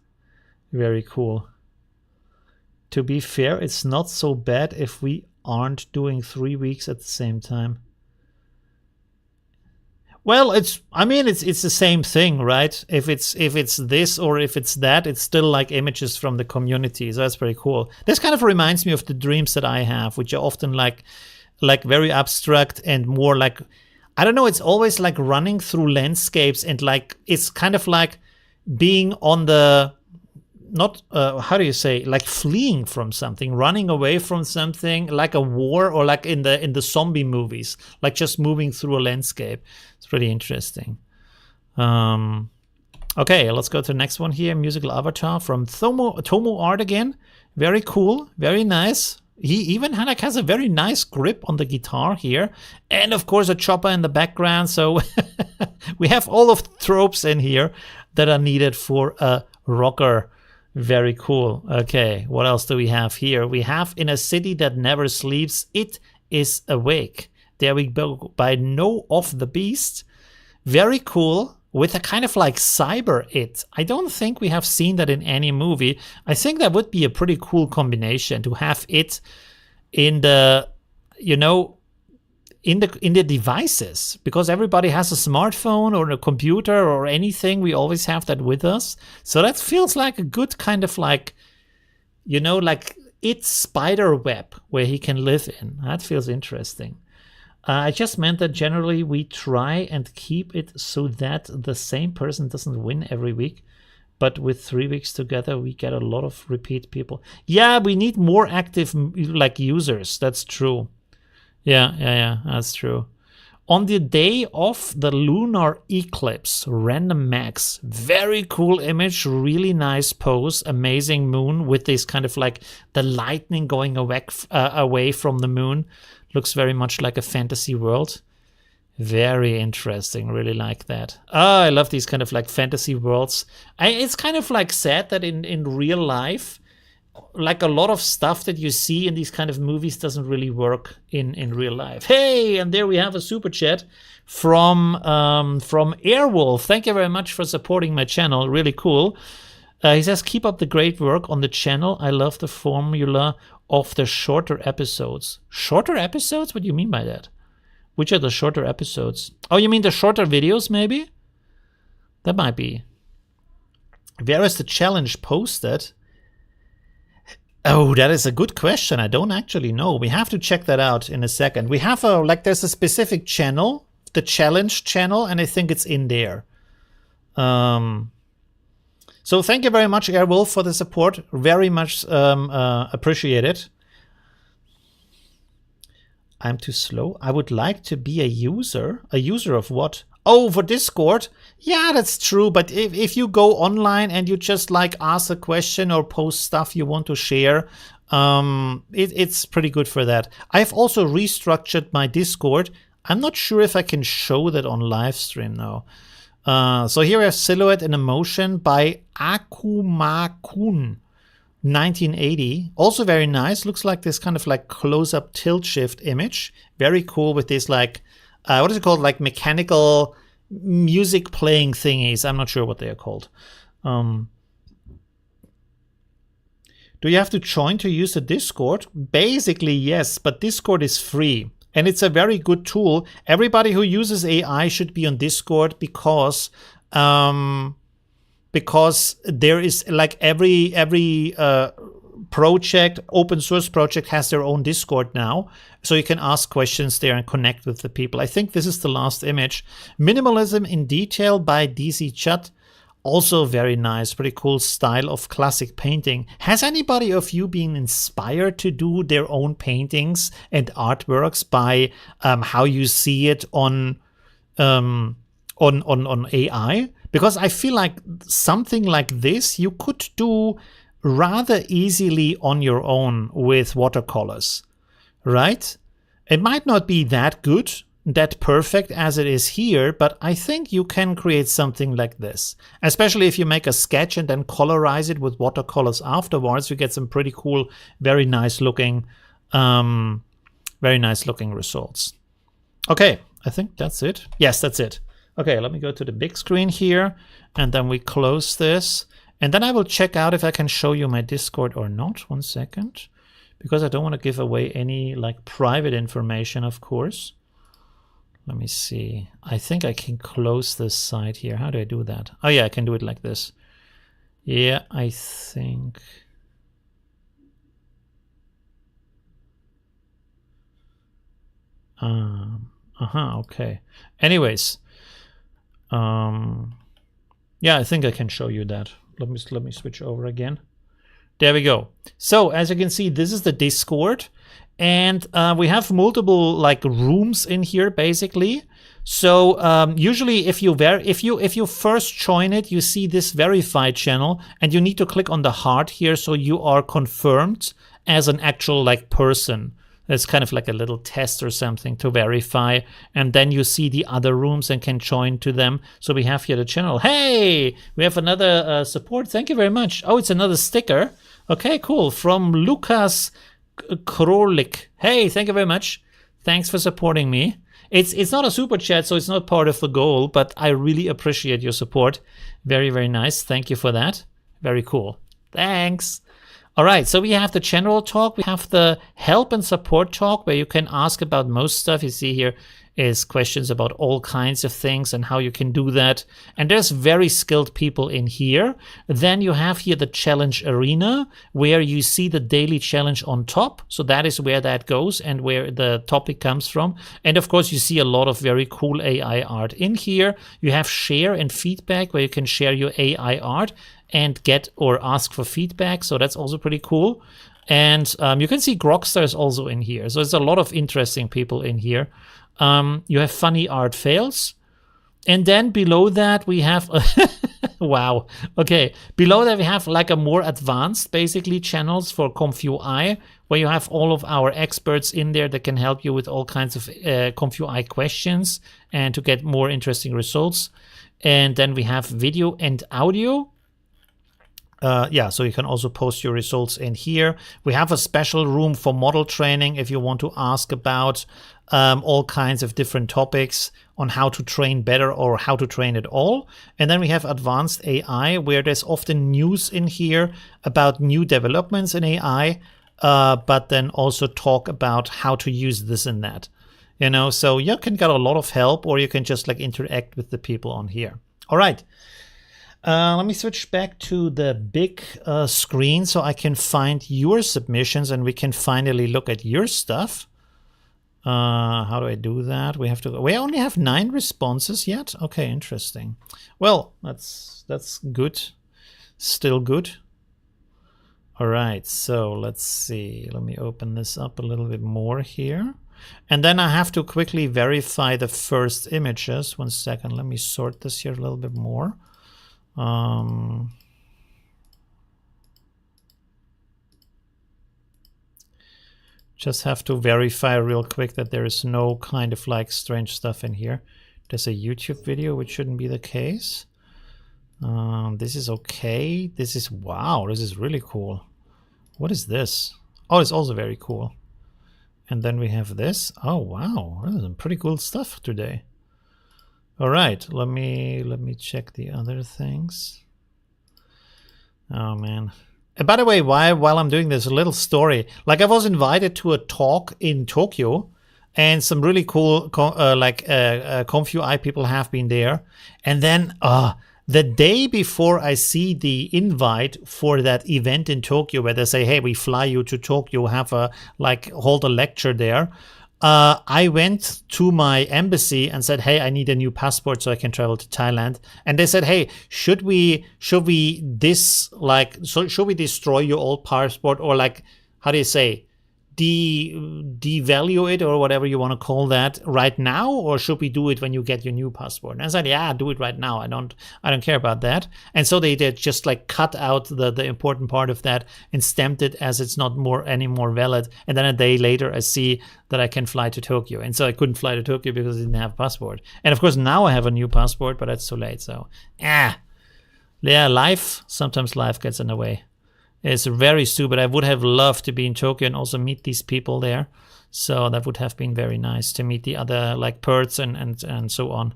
Very cool. To be fair, it's not so bad if we aren't doing 3 weeks at the same time. Well, it's the same thing, right? If it's this or if it's that, it's still like images from the community. So that's pretty cool. This kind of reminds me of the dreams that I have, which are often like very abstract and more like, I don't know, it's always like running through landscapes and like it's kind of like being on the, not how do you say, like fleeing from something, running away from something, like a war, or like in the zombie movies, like just moving through a landscape. It's pretty interesting. Okay, let's go to the next one here. Musical avatar from Tomo Art again. Very cool, very nice. He even has a very nice grip on the guitar here, and of course a chopper in the background. So we have all of the tropes in here that are needed for a rocker. Very cool. Okay, what else do we have here? We have in a city that never sleeps, it is awake. There we go, by No of the Beast. Very cool, with a kind of like cyber it. I don't think we have seen that in any movie. I think that would be a pretty cool combination to have it in the, you know, in the devices, because everybody has a smartphone or a computer or anything. We always have that with us. So that feels like a good kind of like, you know, like it's spider web where he can live in. That feels interesting. I just meant that generally we try and keep it so that the same person doesn't win every week. But with 3 weeks together, we get a lot of repeat people. Yeah, we need more active like users. That's true. Yeah, that's true. On the day of the lunar eclipse, random max, very cool image, really nice pose, amazing moon with this kind of like the lightning going away from the moon. Looks very much like a fantasy world. Very interesting, really like that. Oh, I love these kind of like fantasy worlds. It's kind of like sad that in real life, like a lot of stuff that you see in these kind of movies doesn't really work in real life. Hey, and there we have a super chat from Airwolf. Thank you very much for supporting my channel. Really cool. He says, keep up the great work on the channel. I love the formula of the shorter episodes. Shorter episodes? What do you mean by that? Which are the shorter episodes? Oh, you mean the shorter videos, maybe? That might be. Where is the challenge posted? Oh, that is a good question. I don't actually know. We have to check that out in a second. We have there's a specific channel, the challenge channel, and I think it's in there. So thank you very much, Airwolf, for the support. Very much appreciate it. I'm too slow. I would like to be a user. A user of what? Oh, for Discord? Yeah, that's true. But if you go online and you just like ask a question or post stuff you want to share, it's pretty good for that. I've also restructured my Discord. I'm not sure if I can show that on live stream now. So here we have Silhouette in Emotion by Akumakun 1980. Also very nice. Looks like this kind of like close-up tilt shift image. Very cool with this like what is it called? Like mechanical music playing thingies. I'm not sure what they are called. Do you have to join to use the Discord? Basically, yes, but Discord is free. And it's a very good tool. Everybody who uses AI should be on Discord because because there is like every project, open source project has their own Discord now, so you can ask questions there and connect with the people. I think this is the last image. Minimalism in Detail by DC Chat. Also very nice, pretty cool style of classic painting. Has anybody of you been inspired to do their own paintings and artworks by how you see it on AI? Because I feel like something like this you could do rather easily on your own with watercolors, right? It might not be that good, that perfect as it is here, but I think you can create something like this. Especially if you make a sketch and then colorize it with watercolors afterwards, you get some pretty cool, very nice looking results. Okay, I think that's it. Yes, that's it. Okay, let me go to the big screen here, and then we close this. And then I will check out if I can show you my Discord or not. 1 second. Because I don't want to give away any like private information, of course. Let me see. I think I can close this side here. How do I do that? Oh yeah, I can do it like this. Yeah, I think. Okay. Anyways. Yeah, I think I can show you that. Let me switch over again. There we go. So as you can see, this is the Discord, and we have multiple like rooms in here basically. So usually if you first join it, you see this verified channel, and you need to click on the heart here so you are confirmed as an actual like person. It's kind of like a little test or something to verify, and then you see the other rooms and can join to them. So we have here the channel. Hey, we have another support. Thank you very much. Oh, it's another sticker. Okay, cool. From Lucas Krolik. Hey, thank you very much. Thanks for supporting me. It's not a super chat, so it's not part of the goal, but I really appreciate your support. Very, very nice. Thank you for that. Very cool. Thanks. All right, so we have the general talk. We have the help and support talk where you can ask about most stuff. You see here is questions about all kinds of things and how you can do that. And there's very skilled people in here. Then you have here the challenge arena where you see the daily challenge on top. So that is where that goes and where the topic comes from. And of course, you see a lot of very cool AI art in here. You have share and feedback where you can share your AI art and get or ask for feedback. So that's also pretty cool. And you can see Grokster is also in here. So there's a lot of interesting people in here. You have funny art fails. And then below that we have, wow. Okay, below that we have like a more advanced basically channels for ComfUI where you have all of our experts in there that can help you with all kinds of ComfUI questions and to get more interesting results. And then we have video and audio. Yeah, so you can also post your results in here. We have a special room for model training if you want to ask about all kinds of different topics on how to train better or how to train at all. And then we have advanced AI where there's often news in here about new developments in AI, but then also talk about how to use this and that. You know, so you can get a lot of help or you can just like interact with the people on here. All right. Let me switch back to the big screen so I can find your submissions and we can finally look at your stuff. How do I do that? We only have 9 responses yet. Okay, interesting. Well, that's good. Still good. All right, so let's see. Let me open this up a little bit more here. And then I have to quickly verify the first images. 1 second. Let me sort this here a little bit more. Just have to verify real quick that there is no kind of like strange stuff in here. There's a YouTube video, which shouldn't be the case. This is okay. This is, wow, this is really cool. What is this? Oh, it's also very cool. And then we have this. Oh, wow, this is some pretty cool stuff today. All right, let me check the other things. Oh man. And by the way, while I'm doing this, a little story. Like I was invited to a talk in Tokyo and some really cool Conf UI people have been there. And then the day before I see the invite for that event in Tokyo, where they say, hey, we fly you to Tokyo, have a hold a lecture there. I went to my embassy and said, hey, I need a new passport so I can travel to Thailand. And they said, hey, should we destroy your old passport, or how do you say, devalue it, or whatever you want to call that, right now, or should we do it when you get your new passport? And I said, yeah, do it right now. I don't care about that. And so they did just cut out the important part of that and stamped it as it's not any more valid. And then a day later I see that I can fly to Tokyo. And so I couldn't fly to Tokyo because I didn't have a passport. And of course now I have a new passport, but that's too late. So sometimes life gets in the way. It's very stupid. I would have loved to be in Tokyo and also meet these people there. So that would have been very nice to meet the other Perts and so on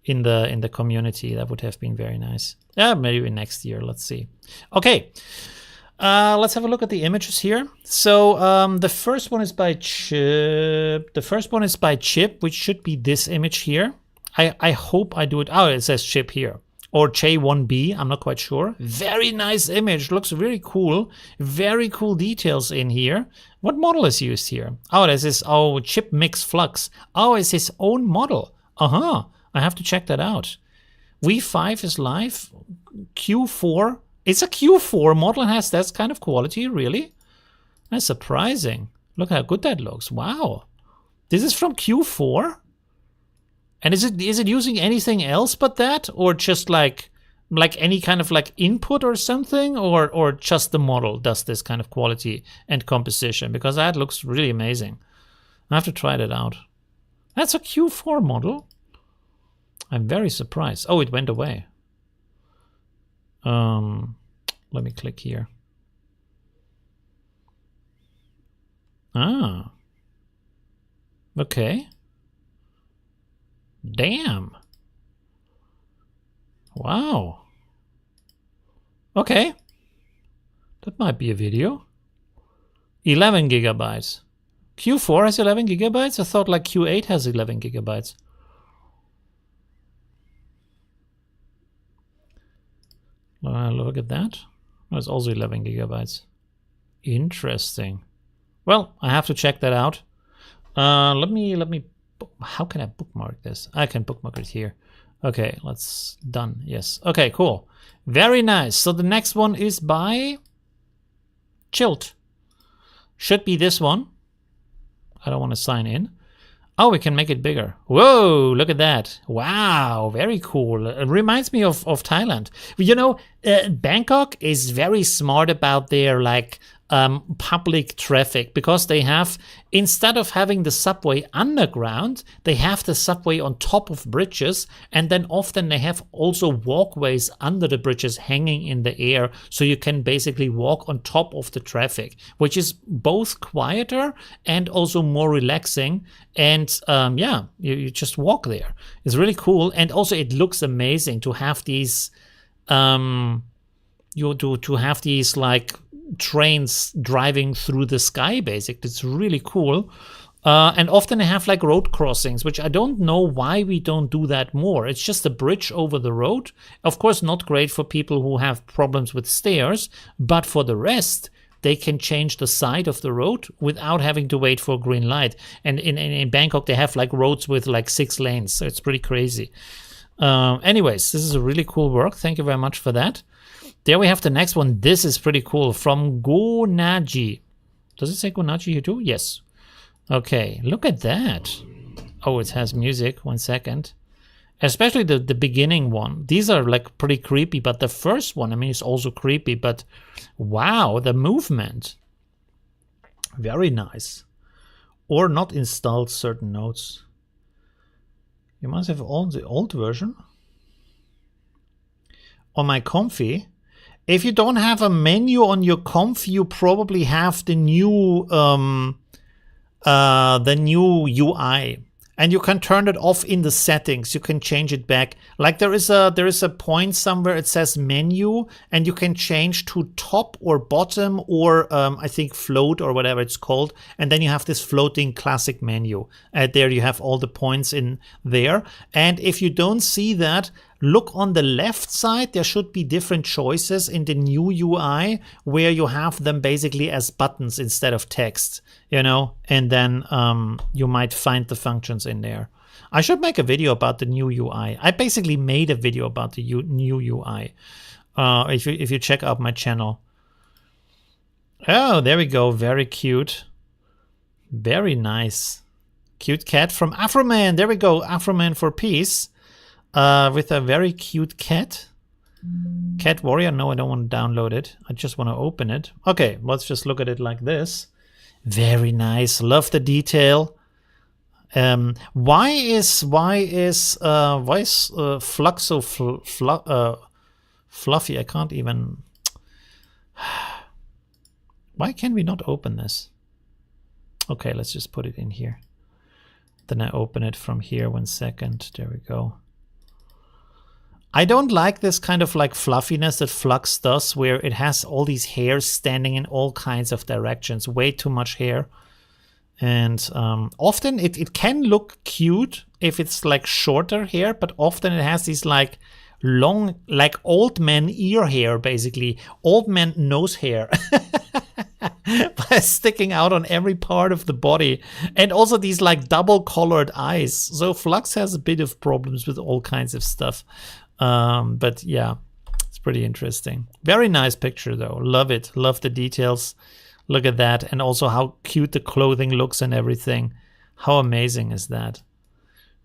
in the community. That would have been very nice. Yeah, maybe next year. Let's see. Okay. Let's have a look at the images here. So the first one is by Chip. Which should be this image here. I hope I do it. Oh, it says Chip here. Or J1B, I'm not quite sure. Very nice image, looks really cool. Very cool details in here. What model is used here? Oh, this is, Chip Mix Flux. Oh, it's his own model. I have to check that out. V5 is live. Q4, it's a Q4 model and has that kind of quality, really? That's surprising. Look how good that looks, wow. This is from Q4? And is it using anything else but that, or just like any kind of input or something, or just the model does this kind of quality and composition? Because that looks really amazing. I have to try that out. That's a Q4 model. I'm very surprised. Oh, it went away. Let me click here. Ah. Okay. Damn. Wow. Okay. That might be a video. 11 gigabytes. Q4 has 11 gigabytes? I thought Q8 has 11 gigabytes. Look at that. Oh, it's also 11 gigabytes. Interesting. Well, I have to check that out. Let me how can I bookmark this? I can bookmark it here. Okay, let's done. Yes. Okay, cool. Very nice. So the next one is by Chilt. Should be this one. I don't want to sign in. Oh, we can make it bigger. Whoa, look at that. Wow, very cool. It reminds me of Thailand. You know, Bangkok is very smart about their public traffic, because they have, instead of having the subway underground, they have the subway on top of bridges, and then often they have also walkways under the bridges hanging in the air, so you can basically walk on top of the traffic, which is both quieter and also more relaxing. And you just walk there. It's really cool, and also it looks amazing to have these to have these trains driving through the sky. Basically, it's really cool. And often they have road crossings, which I don't know why we don't do that more. It's just a bridge over the road. Of course, not great for people who have problems with stairs, but for the rest, they can change the side of the road without having to wait for a green light. And in Bangkok, they have roads with 6 lanes, so it's pretty crazy. Anyways, this is a really cool work. Thank you very much for that. There we have the next one. This is pretty cool, from Gonaji. Does it say Gonaji here too? Yes. Okay, look at that. Oh, it has music. 1 second. Especially the beginning one. These are pretty creepy, but the first one, I mean, it's also creepy, but wow, the movement. Very nice. Or not installed certain notes. You must have all the old version. On my Comfy, if you don't have a menu on your Comfy, you probably have the new UI. And you can turn it off in the settings. You can change it back. Like there is a point somewhere it says menu, and you can change to top or bottom or I think float or whatever it's called. And then you have this floating classic menu. There you have all the points in there. And if you don't see that, look on the left side. There should be different choices in the new UI where you have them basically as buttons instead of text, you know, and then you might find the functions in there. I should make a video about the new UI. I basically made a video about the new UI. If you check out my channel. Oh, there we go. Very cute. Very nice. Cute cat from Afroman. There we go. Afroman for peace. With a very cute cat. Cat Warrior. No, I don't want to download it. I just want to open it. Okay, let's just look at it like this. Very nice. Love the detail. Why is Flux so fluffy? I can't even. Why can we not open this? Okay, let's just put it in here. Then I open it from here. 1 second. There we go. I don't like this kind of like fluffiness that Flux does, where it has all these hairs standing in all kinds of directions. Way too much hair. And often it can look cute if it's like shorter hair, but often it has these like long, like old man ear hair, basically. Old man nose hair. Sticking out on every part of the body. And also these like double colored eyes. So Flux has a bit of problems with all kinds of stuff. But yeah, it's pretty interesting. Very nice picture though. Love it. Love the details. Look at that. And also how cute the clothing looks and everything. How amazing is that?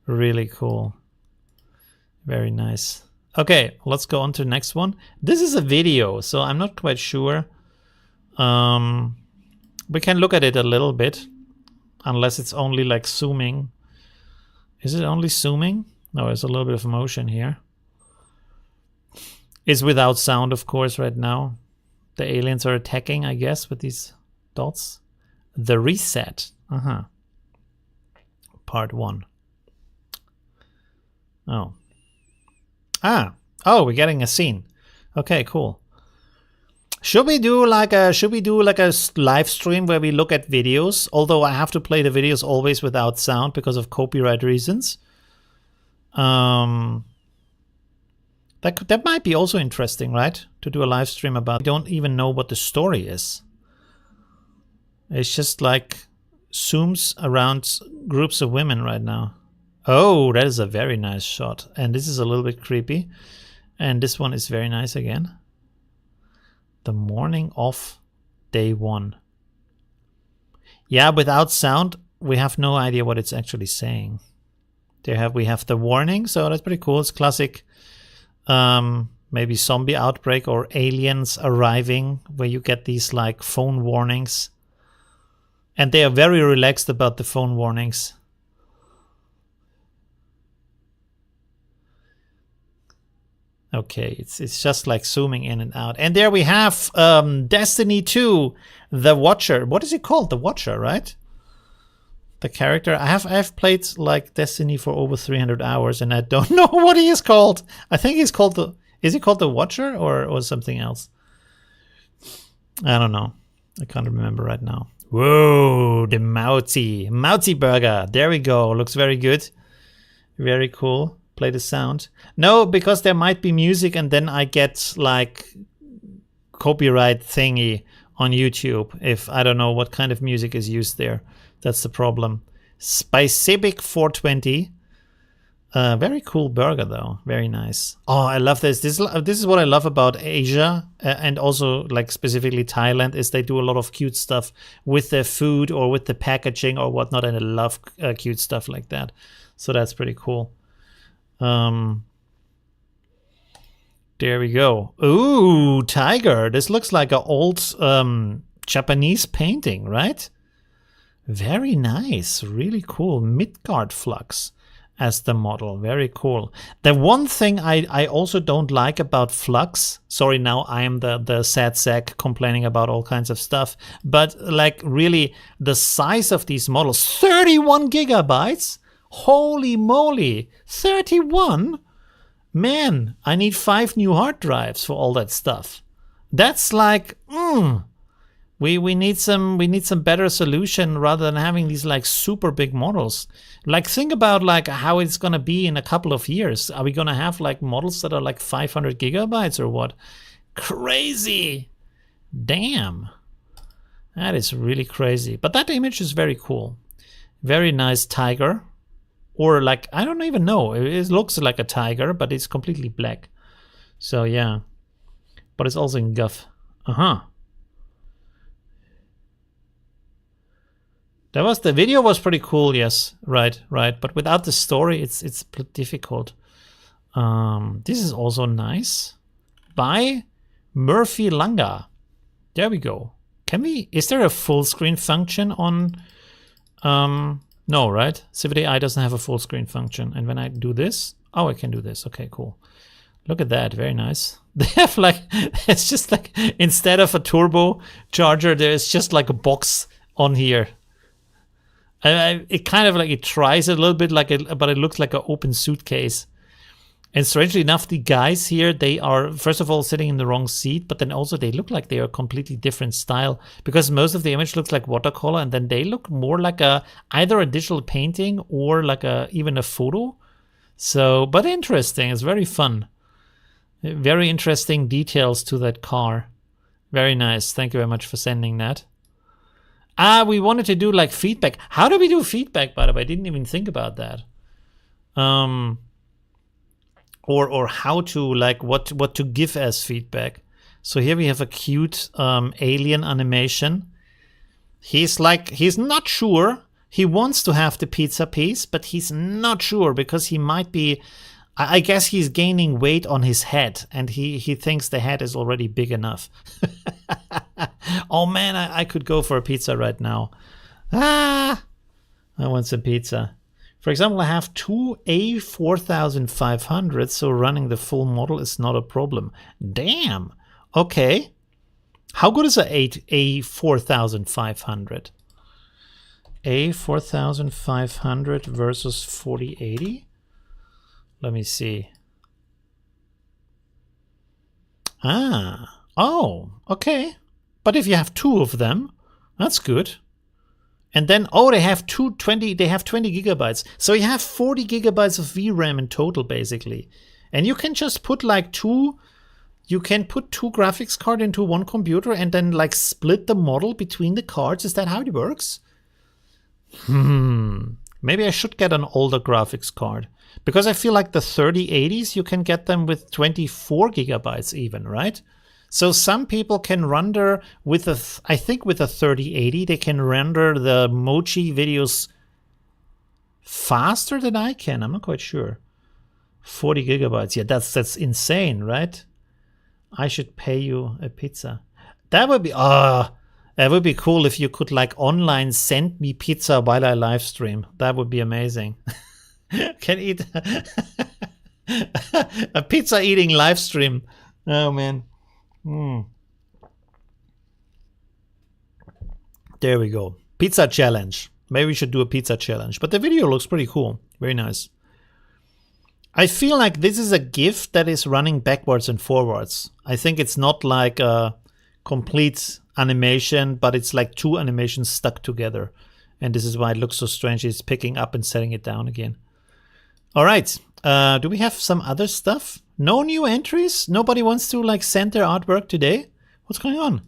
Really cool. Very nice. Okay, let's go on to the next one. This is a video, so I'm not quite sure. We can look at it a little bit, unless it's only like zooming. Is it only zooming? No, there's a little bit of motion here. It's without sound, of course, right now. The aliens are attacking, I guess, with these dots. The reset. Part 1. Oh. Oh, we're getting a scene. Okay, cool. Should we do like a live stream where we look at videos? Although I have to play the videos always without sound because of copyright reasons. That might be also interesting, right? To do a live stream about. We don't even know what the story is. It's just like zooms around groups of women right now. Oh, that is a very nice shot. And this is a little bit creepy. And this one is very nice again. The morning of day 1. Yeah, without sound, we have no idea what it's actually saying. We have the warning, so that's pretty cool. It's classic. Maybe zombie outbreak or aliens arriving, where you get these like phone warnings. And they are very relaxed about the phone warnings. Okay, it's just like zooming in and out. And there we have Destiny 2, The Watcher. What is it called? The Watcher, right? The character. I've played like Destiny for over 300 hours and I don't know what he is called. I think he's called the... Is he called The Watcher or something else? I don't know. I can't remember right now. Whoa, the Mauzi burger. There we go. Looks very good. Very cool. Play the sound. No, because there might be music and then I get like copyright thingy on YouTube if I don't know what kind of music is used there. That's the problem. Specific 420. Very cool burger though. Very nice. Oh, I love this. This is what I love about Asia and also like specifically Thailand is they do a lot of cute stuff with their food or with the packaging or whatnot, and I love cute stuff like that. So that's pretty cool. There we go. Ooh, tiger. This looks like an old Japanese painting, right? Very nice. Really cool. Midgard Flux as the model. Very cool. The one thing I also don't like about Flux, sorry, now I am the sad sack complaining about all kinds of stuff, but like really the size of these models, 31 gigabytes. Holy moly, 31? Man, I need 5 new hard drives for all that stuff. That's like, we need some better solution rather than having these like super big models. Like think about like how it's gonna be in a couple of years. Are we gonna have like models that are like 500 gigabytes or what? Crazy. Damn. That is really crazy. But that image is very cool. Very nice tiger. Or like, I don't even know. It looks like a tiger, but it's completely black. So yeah. But it's also in guff. That was, the video was pretty cool, yes. Right. But without the story, it's difficult. This is also nice. By Murphy Langa. There we go. Can we, is there a full screen function on, no, right? Civic AI doesn't have a full screen function. And when I do this, oh, I can do this. Okay, cool. Look at that, very nice. They have like, it's just like, instead of a turbo charger, there's just like a box on here. It kind of like, it tries a little bit like but it looks like an open suitcase. And strangely enough, the guys here, they are, first of all, sitting in the wrong seat, but then also they look like they are a completely different style because most of the image looks like watercolor and then they look more like either a digital painting or like even a photo. So, but interesting, it's very fun. Very interesting details to that car. Very nice. Thank you very much for sending that. We wanted to do like feedback. How do we do feedback, by the way? I didn't even think about that. Or how to, like, what to give as feedback. So here we have a cute alien animation. He's not sure. He wants to have the pizza piece, but he's not sure because he might be, I guess he's gaining weight on his head and he thinks the head is already big enough. Oh man, I could go for a pizza right now. I want some pizza. For example, I have two A4500, so running the full model is not a problem. Damn. Okay. How good is a A4500? A4500 versus 4080? Let me see. Oh, okay. But if you have two of them, that's good. And then, they have 20 gigabytes. So you have 40 gigabytes of VRAM in total, basically. And you can just put like you can put two graphics cards into one computer and then like split the model between the cards. Is that how it works? Maybe I should get an older graphics card. Because I feel like the 3080s, you can get them with 24 gigabytes even, right? So some people can render with I think with a 3080, they can render the Mochi videos faster than I can. I'm not quite sure. 40 gigabytes. Yeah, that's insane, right? I should pay you a pizza. That would be, that would be cool if you could like online send me pizza while I live stream. That would be amazing. Can eat a pizza eating live stream. Oh man. There we go. Pizza challenge. Maybe we should do a pizza challenge. But the video looks pretty cool. Very nice. I feel like this is a GIF that is running backwards and forwards. I think it's not like a complete animation, but it's like two animations stuck together. And this is why it looks so strange. It's picking up and setting it down again. All right. Do we have some other stuff? No new entries? Nobody wants to like send their artwork today? What's going on?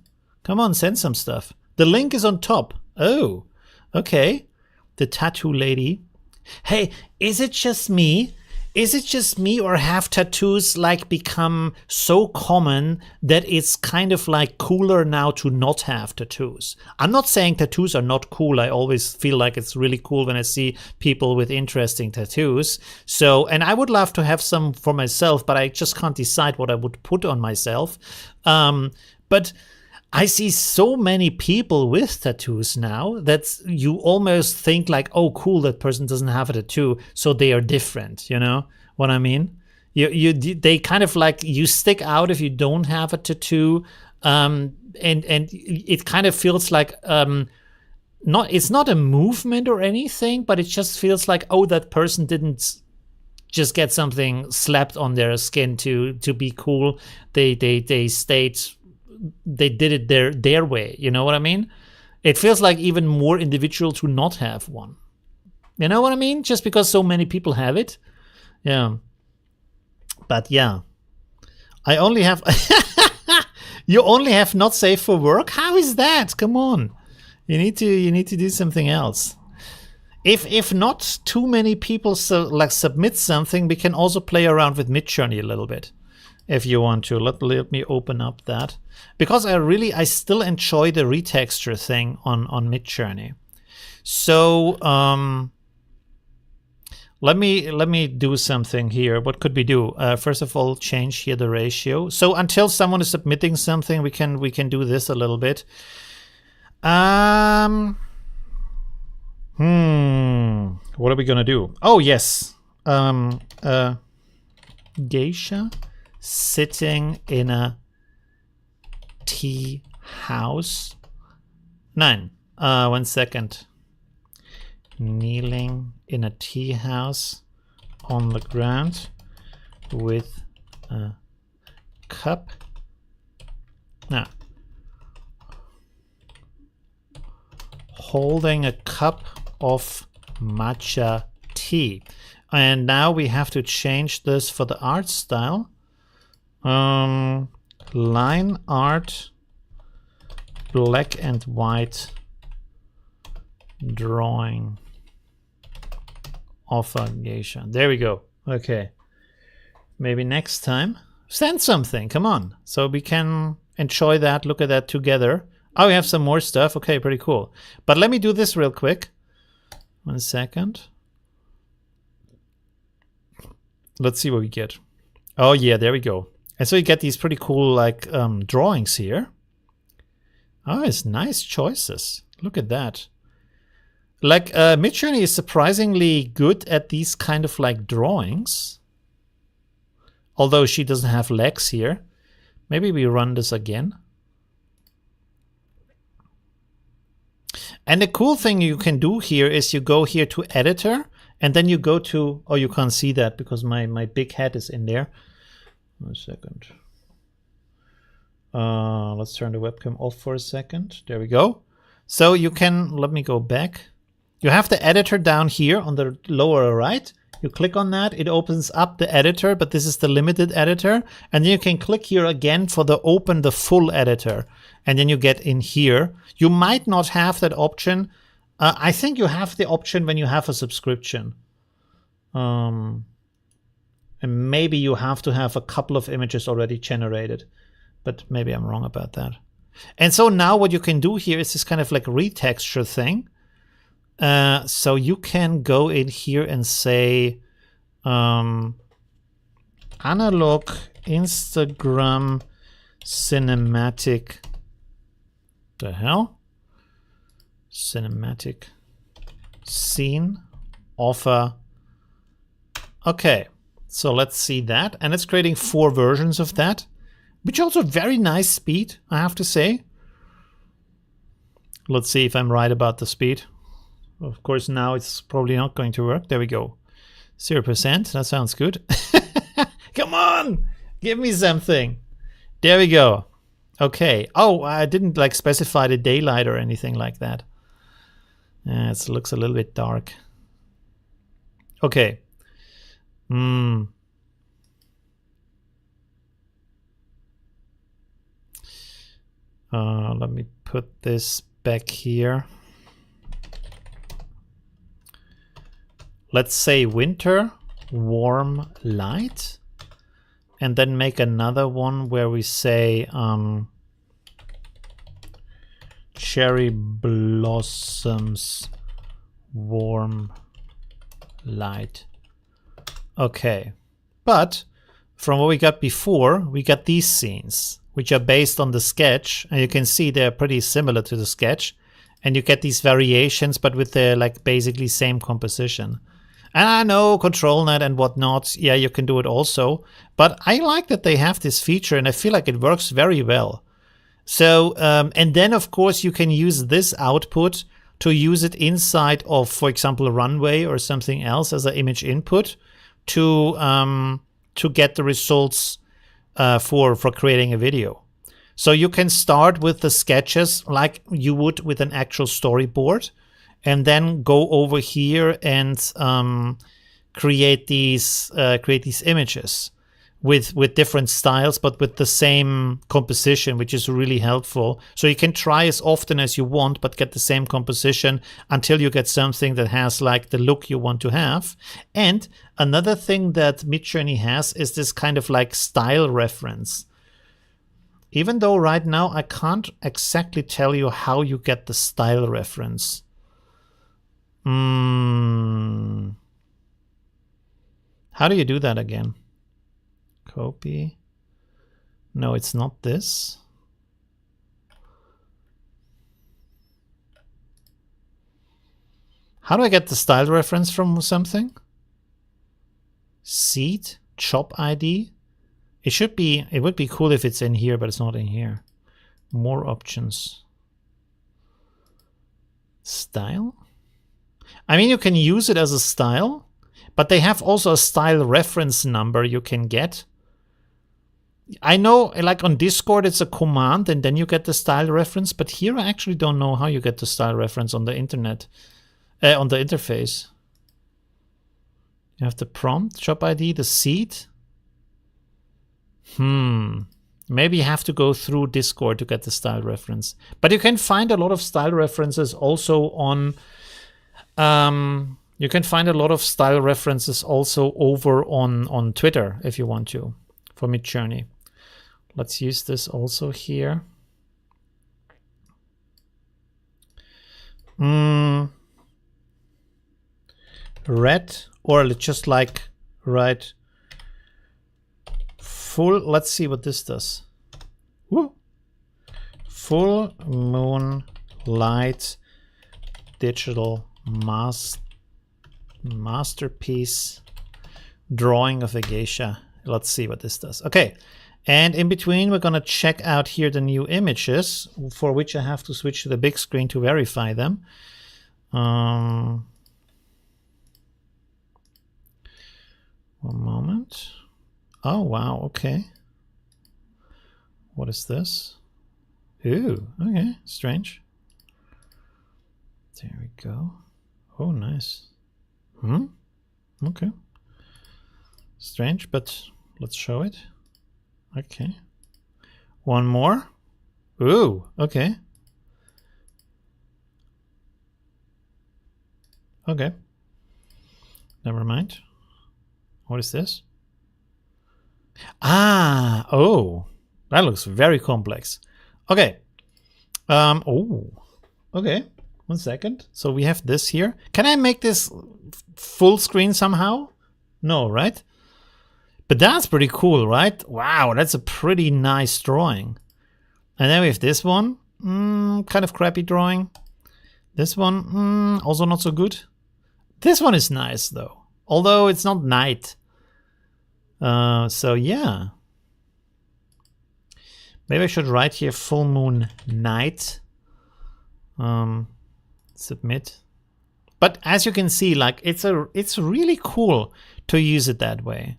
Come on, send some stuff. The link is on top. Oh, okay. The tattoo lady. Hey, is it just me? Is it just me, or have tattoos like become so common that it's kind of like cooler now to not have tattoos? I'm not saying tattoos are not cool. I always feel like it's really cool when I see people with interesting tattoos. So, and I would love to have some for myself, but I just can't decide what I would put on myself. But I see so many people with tattoos now that you almost think like, oh, cool, that person doesn't have a tattoo, so they are different. You know what I mean? They kind of like, you stick out if you don't have a tattoo, and it kind of feels like it's not a movement or anything, but it just feels like, oh, that person didn't just get something slapped on their skin to be cool. They did it their way. You know what I mean? It feels like even more individual to not have one. You know what I mean? Just because so many people have it. Yeah. But yeah, I only have. You only have not safe for work. How is that? Come on, you need to do something else. If not too many people submit something, we can also play around with Midjourney a little bit, if you want to. Let me open up that, because I still enjoy the retexture thing on Midjourney. So let me do something here. What could we do? First of all, change here the ratio. So until someone is submitting something, we can do this a little bit. What are we gonna do? Oh yes, geisha sitting in a tea house. 1 second. Kneeling in a tea house on the ground with a cup. Now, holding a cup of matcha tea. And now we have to change this for the art style. Line art, black and white drawing of a geisha. There we go. Okay. Maybe next time send something. Come on. So we can enjoy that, look at that together. Oh, we have some more stuff. Okay, pretty cool. But let me do this real quick. 1 second. Let's see what we get. Oh yeah, there we go. And so you get these pretty cool like drawings here. Oh, it's nice choices. Look at that. Like Midjourney is surprisingly good at these kind of like drawings. Although she doesn't have legs here. Maybe we run this again. And the cool thing you can do here is you go here to editor, and then you go to, oh, you can't see that because my big head is in there. 1 second. Let's turn the webcam off for a second. There we go. So you can, let me go back. You have the editor down here on the lower right. You click on that, it opens up the editor, but this is the limited editor. And then you can click here again for the open the full editor. And then you get in here. You might not have that option. I think you have the option when you have a subscription. And maybe you have to have a couple of images already generated. But maybe I'm wrong about that. And so now what you can do here is this kind of like retexture thing. So you can go in here and say analog Instagram cinematic. The hell? Cinematic scene offer. Okay, so let's see that. And it's creating 4 versions of that, which also very nice speed, I have to say. Let's see if I'm right about the speed. Of course, now it's probably not going to work. There we go. 0%. That sounds good. Come on! Give me something. There we go. Okay. Oh, I didn't like specify the daylight or anything like that. It looks a little bit dark. Okay. Let me put this back here. Let's say winter, warm light, and then make another one where we say cherry blossoms, warm light. Okay, but from what we got before, we got these scenes, which are based on the sketch, and you can see they're pretty similar to the sketch, and you get these variations, but with the like basically same composition. And I know ControlNet and whatnot, yeah, you can do it also. But I like that they have this feature, and I feel like it works very well. So, and then, of course, you can use this output to use it inside of, for example, a runway or something else as an image input to get the results for creating a video. So you can start with the sketches like you would with an actual storyboard, and then go over here and create these images with different styles, but with the same composition, which is really helpful. So you can try as often as you want, but get the same composition until you get something that has like the look you want to have. And another thing that Midjourney has is this kind of like style reference. Even though right now I can't exactly tell you how you get the style reference. How do you do that again? Copy. No, it's not this. How do I get the style reference from something? Seed, chop ID. It would be cool if it's in here, but it's not in here. More options. Style? I mean, you can use it as a style, but they have also a style reference number you can get. I know, like on Discord, it's a command and then you get the style reference, but here I actually don't know how you get the style reference on the internet, on the interface. You have the prompt, shop ID, the seed. Maybe you have to go through Discord to get the style reference. But you can find a lot of style references also on... you can find a lot of style references also over on Twitter if you want to, for Midjourney. Let's use this also here. Red, or just like right full. Let's see what this does. Woo. Full moon light digital masterpiece drawing of a geisha. Let's see what this does. Okay, and in between we're gonna check out here the new images, for which I have to switch to the big screen to verify them. One moment. Oh wow, okay. What is this? Ooh, okay, strange. There we go. Oh, nice. Okay. Strange, but let's show it. Okay. One more. Ooh, okay. Okay. Never mind. What is this? Ah, oh. That looks very complex. Okay. Oh. Okay. 1 second. So we have this here. Can I make this full screen somehow? No, right? But that's pretty cool, right? Wow, that's a pretty nice drawing. And then we have this one. Kind of crappy drawing. This one, also not so good. This one is nice, though. Although it's not night. So, yeah. Maybe I should write here full moon night. Submit. But as you can see, like it's really cool to use it that way,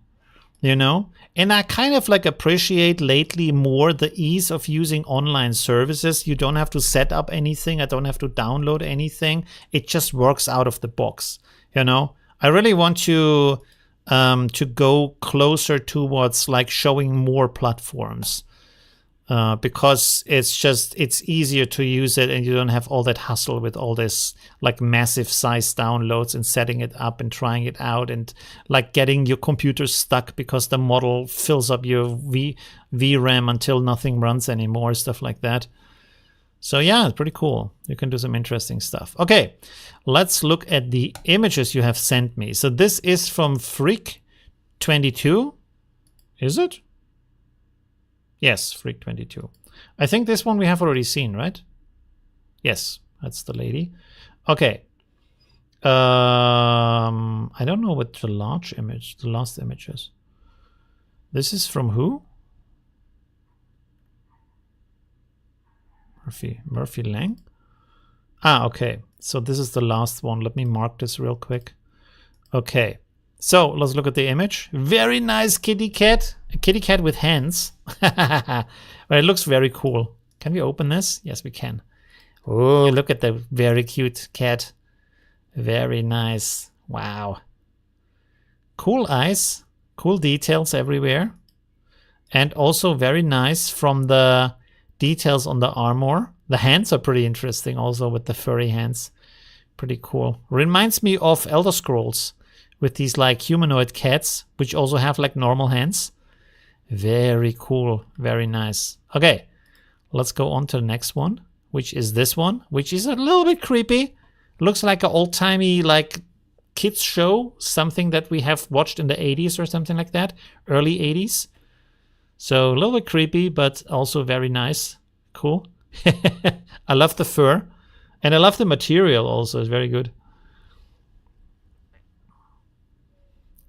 you know. And I kind of like appreciate lately more the ease of using online services. You don't have to set up anything. I don't have to download anything. It just works out of the box, you know. I really want to go closer towards like showing more platforms. Because it's easier to use it and you don't have all that hustle with all this like massive size downloads and setting it up and trying it out and like getting your computer stuck because the model fills up your VRAM until nothing runs anymore, stuff like that. So yeah, it's pretty cool. You can do some interesting stuff. Okay, let's look at the images you have sent me. So this is from Freak22. Is it? Yes, Freak22. I think this one we have already seen, right? Yes, that's the lady. Okay. I don't know what the last image is. This is from who? Murphy Lang. Okay. So this is the last one. Let me mark this real quick. Okay. So let's look at the image. Very nice kitty cat. A kitty cat with hands. But it looks very cool. Can we open this? Yes, we can. Oh, look at the very cute cat. Very nice. Wow. Cool eyes. Cool details everywhere. And also very nice from the details on the armor. The hands are pretty interesting also with the furry hands. Pretty cool. Reminds me of Elder Scrolls with these like humanoid cats, which also have like normal hands. Very cool. Very nice. Okay, let's go on to the next one, which is this one, which is a little bit creepy. Looks like an old-timey like kids show, something that we have watched in the 80s or something like that, early 80s. So a little bit creepy, but also very nice. Cool. I love the fur. And I love the material also. It's very good.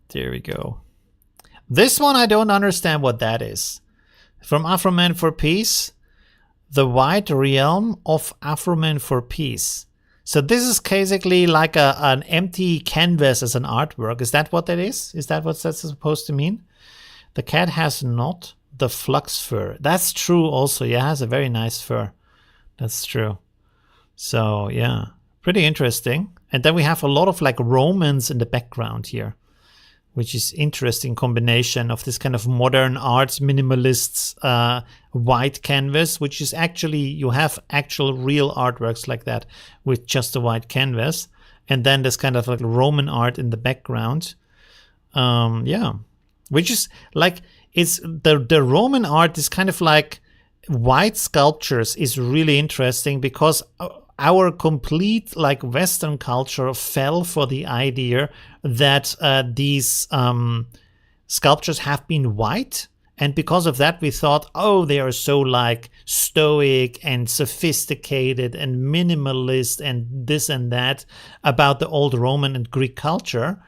There we go. This one, I don't understand what that is. From Afroman for Peace. The White Realm of Afroman for Peace. So this is basically like an empty canvas as an artwork. Is that what that is? Is that what that's supposed to mean? The cat has not the flux fur. That's true also. Yeah, it has a very nice fur. That's true. So yeah, pretty interesting. And then we have a lot of like Romans in the background here, which is interesting combination of this kind of modern art minimalists white canvas, which is actually, you have actual real artworks like that with just a white canvas. And then this kind of like Roman art in the background. Yeah, which is like, it's the Roman art is kind of like white sculptures is really interesting because our complete like Western culture fell for the idea that these sculptures have been white. And because of that, we thought, oh, they are so like stoic and sophisticated and minimalist and this and that about the old Roman and Greek culture.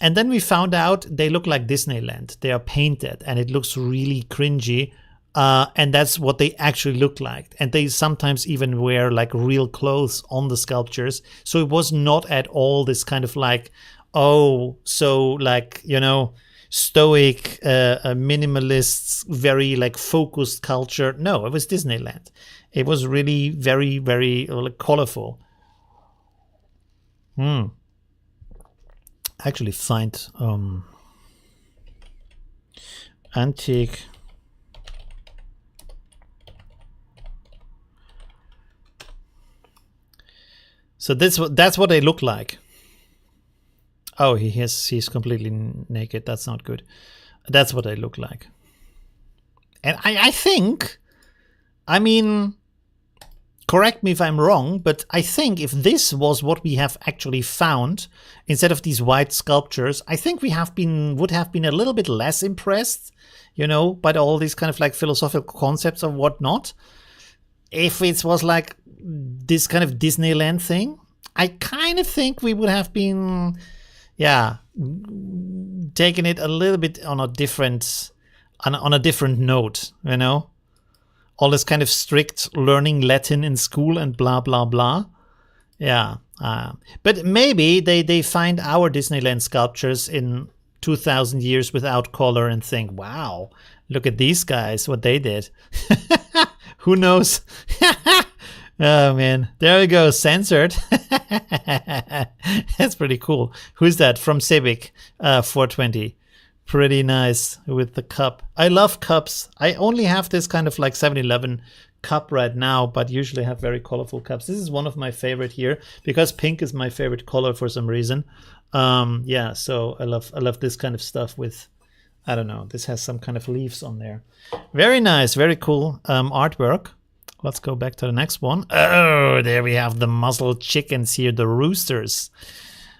And then we found out they look like Disneyland. They are painted and it looks really cringy. And that's what they actually look like. And they sometimes even wear like real clothes on the sculptures. So it was not at all this kind of like, oh, so like, you know, stoic, minimalists, very like focused culture. No, it was Disneyland. It was really very, very colorful. Actually find antique. So that's what they look like. Oh, he's completely naked. That's not good. That's what they look like. And I think, I mean, correct me if I'm wrong, but I think if this was what we have actually found instead of these white sculptures, I think would have been a little bit less impressed, you know, by all these kind of like philosophical concepts or whatnot. If it was like this kind of Disneyland thing, I kind of think we would have been, yeah, taking it a little bit on a different note, you know? All this kind of strict learning Latin in school and blah, blah, blah. Yeah. But maybe they find our Disneyland sculptures in 2,000 years without color and think, wow, look at these guys, what they did. Who knows? Oh, man. There we go. Censored. That's pretty cool. Who's that? From Civic 420. Pretty nice with the cup. I love cups. I only have this kind of like 7-Eleven cup right now, but usually have very colorful cups. This is one of my favorite here because pink is my favorite color for some reason. Yeah, so I love this kind of stuff with, I don't know, this has some kind of leaves on there. Very nice, very cool artwork. Let's go back to the next one. Oh, there we have the muzzle chickens here, the roosters.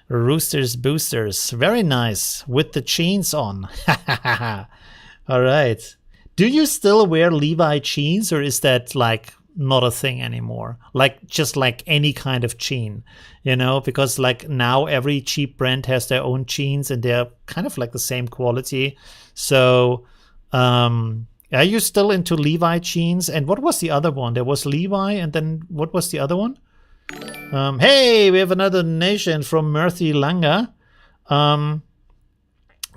Roosters boosters. Very nice. With the chains on. All right. Do you still wear Levi jeans or is that like not a thing anymore? Like just like any kind of jean, you know, because like now every cheap brand has their own jeans and they're kind of like the same quality. So, are you still into Levi jeans? And what was the other one? There was Levi and then what was the other one? Hey, we have another donation from Murthy Langa.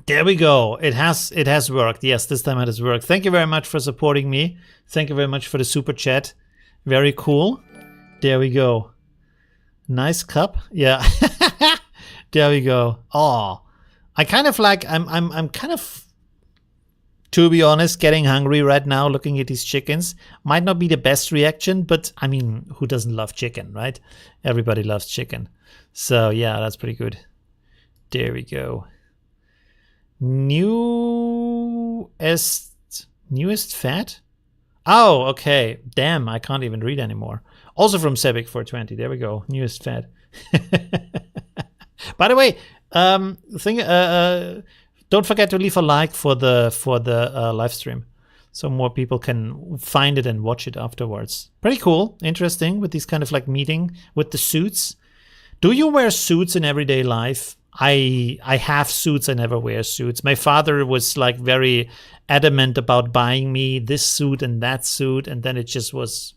There we go. It has worked. Yes, this time it has worked. Thank you very much for supporting me. Thank you very much for the super chat. Very cool. There we go. Nice cup. Yeah. There we go. Oh, I kind of like. I'm kind of, to be honest, getting hungry right now looking at these chickens. Might not be the best reaction, but I mean, who doesn't love chicken, right? Everybody loves chicken. So yeah, that's pretty good. There we go. Newest fat? Oh, okay. Damn, I can't even read anymore. Also from Sebic420. There we go. Newest fat. By the way, don't forget to leave a like for the live stream, so more people can find it and watch it afterwards. Pretty cool, interesting with these kind of like meeting with the suits. Do you wear suits in everyday life? I have suits. I never wear suits. My father was like very adamant about buying me this suit and that suit, and then it just was,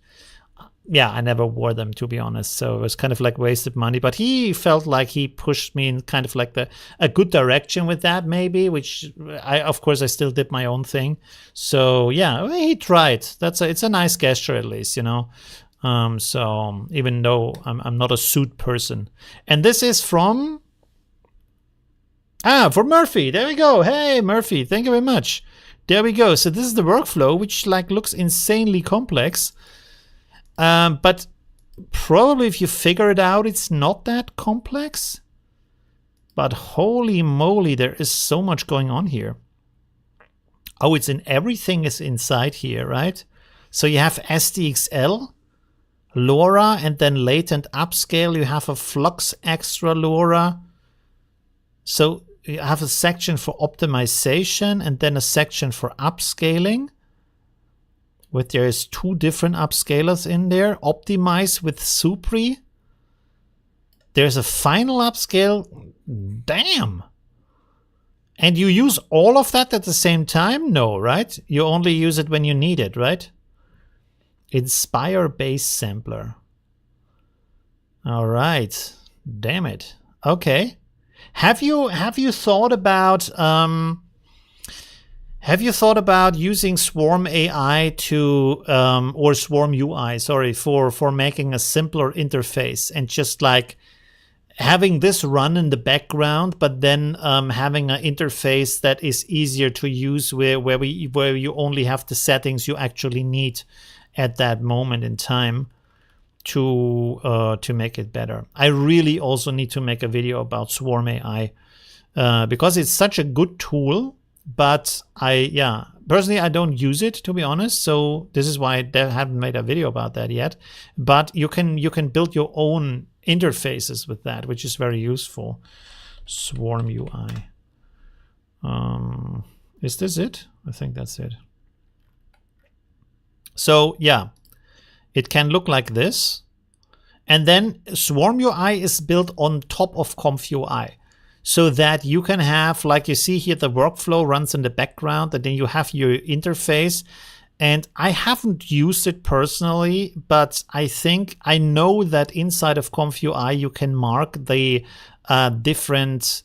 yeah, I never wore them, to be honest. So it was kind of like wasted money. But he felt like he pushed me in kind of like a good direction with that, maybe. Which of course, I still did my own thing. So yeah, he tried. It's a nice gesture, at least, you know. So even though I'm not a suit person, and this is from. For Murphy. There we go. Hey, Murphy. Thank you very much. There we go. So this is the workflow, which like looks insanely complex. But probably if you figure it out, it's not that complex. But holy moly, there is so much going on here. Oh, it's in everything is inside here, right? So you have SDXL, LoRa, and then latent upscale. You have a flux extra LoRa. So you have a section for optimization and then a section for upscaling. With there's 2 different upscalers in there. Optimize with Supri. There's a final upscale. Damn. And you use all of that at the same time? No, right? You only use it when you need it, right? Inspire base sampler. All right. Damn it. Okay. Have you thought about using Swarm AI to or Swarm UI, sorry, for making a simpler interface and just like having this run in the background, but then having an interface that is easier to use where you only have the settings you actually need at that moment in time to make it better. I really also need to make a video about Swarm AI because it's such a good tool, but personally I don't use it, to be honest. So this is why I haven't made a video about that yet. But you can build your own interfaces with that, which is very useful. Swarm UI. Is this it? I think that's it. So yeah. It can look like this. And then Swarm UI is built on top of Conf UI. So that you can have, like you see here, the workflow runs in the background, and then you have your interface. And I haven't used it personally, but I know that inside of Conf UI you can mark the different,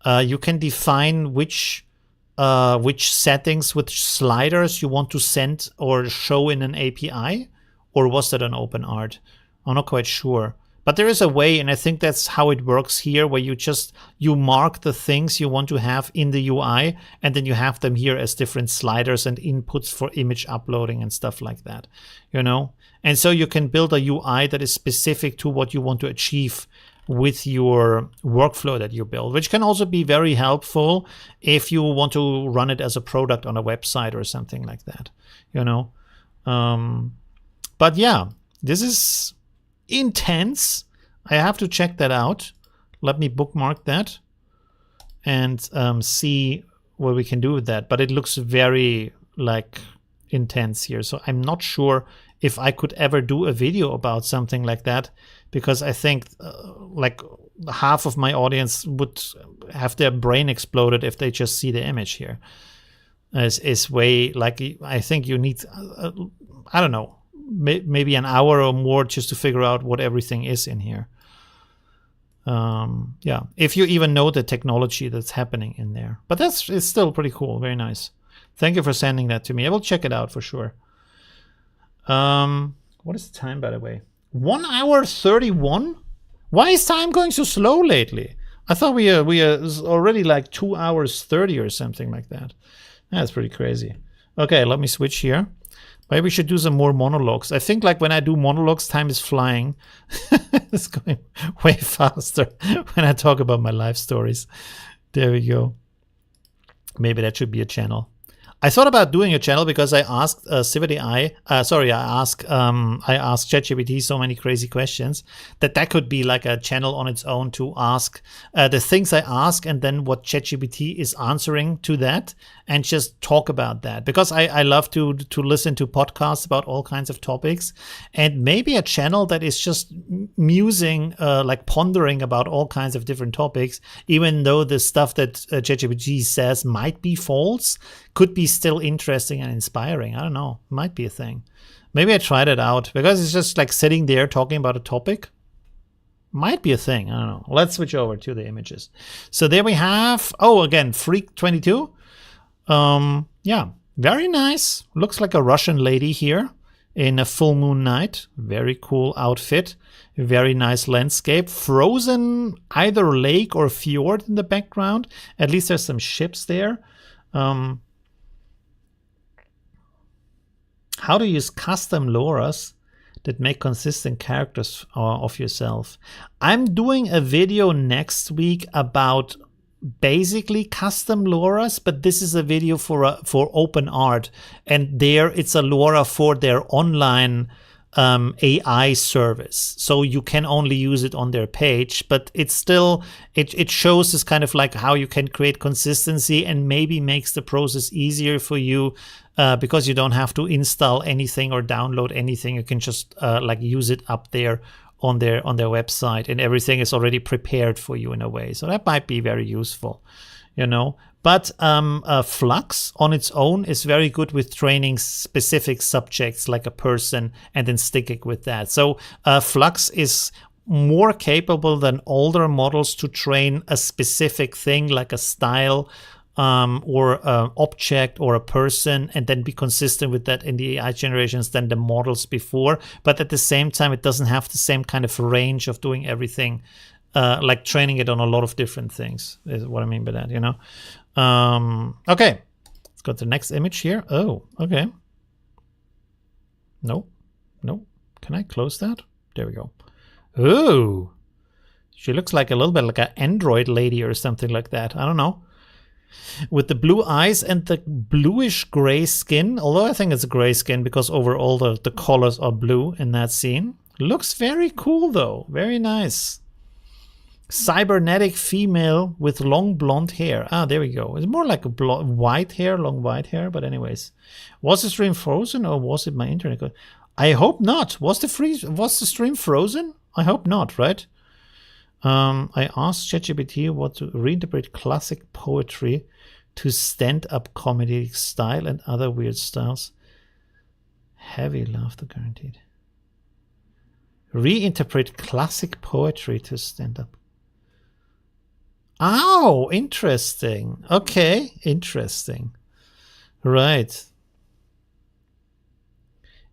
you can define which settings, which sliders you want to send or show in an API. Or was that an open art? I'm not quite sure. But there is a way, and I think that's how it works here, where you mark the things you want to have in the UI, and then you have them here as different sliders and inputs for image uploading and stuff like that, you know? And so you can build a UI that is specific to what you want to achieve with your workflow that you build, which can also be very helpful if you want to run it as a product on a website or something like that, you know? But yeah, this is intense. I have to check that out. Let me bookmark that and see what we can do with that. But it looks very like intense here. So I'm not sure if I could ever do a video about something like that, because I think like half of my audience would have their brain exploded if they just see the image here. Is way like, I think you need, I don't know, maybe an hour or more just to figure out what everything is in here. Yeah, if you even know the technology that's happening in there. But it's still pretty cool. Very nice. Thank you for sending that to me. I will check it out for sure. What is the time, by the way? 1 hour 31? Why is time going so slow lately? I thought we are already like 2 hours 30 or something like that. That's pretty crazy. Okay, let me switch here. Maybe we should do some more monologues. I think like when I do monologues, time is flying. It's going way faster when I talk about my life stories. There we go. Maybe that should be a channel. I thought about doing a channel because I asked I asked ChatGPT so many crazy questions that could be like a channel on its own to ask the things I ask and then what ChatGPT is answering to that and just talk about that. Because I love to listen to podcasts about all kinds of topics, and maybe a channel that is just musing, like pondering about all kinds of different topics, even though the stuff that ChatGPT says might be false, could be still interesting and inspiring. I don't know. Might be a thing. Maybe I tried it out because it's just like sitting there talking about a topic. Might be a thing. I don't know. Let's switch over to the images. So there we have, again, Freak 22. Yeah, very nice. Looks like a Russian lady here in a full moon night. Very cool outfit. Very nice landscape. Frozen either lake or fjord in the background. At least there's some ships there. How to use custom LoRa's that make consistent characters of yourself. I'm doing a video next week about basically custom LoRa's, but this is a video for open art, and there it's a LoRa for their online AI service, so you can only use it on their page, but it's still it shows this kind of like how you can create consistency and maybe makes the process easier for you, because you don't have to install anything or download anything. You can just like use it up there on their website, and everything is already prepared for you in a way. So that might be very useful, you know. But Flux on its own is very good with training specific subjects like a person and then sticking with that. So Flux is more capable than older models to train a specific thing like a style or an object or a person, and then be consistent with that in the AI generations than the models before. But at the same time, it doesn't have the same kind of range of doing everything, like training it on a lot of different things is what I mean by that, you know. Okay, let's go to the next image here. Oh, okay. No. Can I close that? There we go. Oh, she looks like a little bit like an android lady or something like that. I don't know. With the blue eyes and the bluish gray skin, although I think it's a gray skin because overall the colors are blue in that scene. Looks very cool though. Very nice. Cybernetic female with long blonde hair. Ah, there we go. It's more like a white hair, long white hair. But anyways, was the stream frozen or was it my internet? I hope not. Was the stream frozen? I hope not, right? I asked ChatGPT what to reinterpret classic poetry to stand-up comedy style and other weird styles. Heavy laughter guaranteed. Reinterpret classic poetry to stand-up. Oh, interesting. Okay, interesting. Right.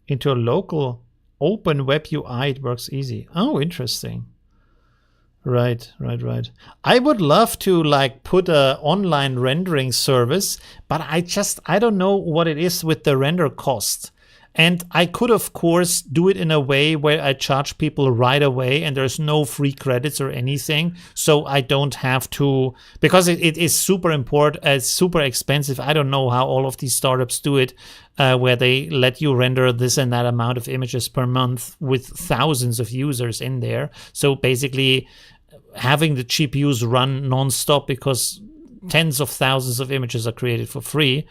Into a local open web UI, it works easy. Oh, interesting. Right. I would love to like put a online rendering service, but I don't know what it is with the render cost. And I could, of course, do it in a way where I charge people right away and there's no free credits or anything. So I don't have to, because it is super important, it's super expensive. I don't know how all of these startups do it, where they let you render this and that amount of images per month with thousands of users in there. So basically having the GPUs run nonstop because tens of thousands of images are created for free.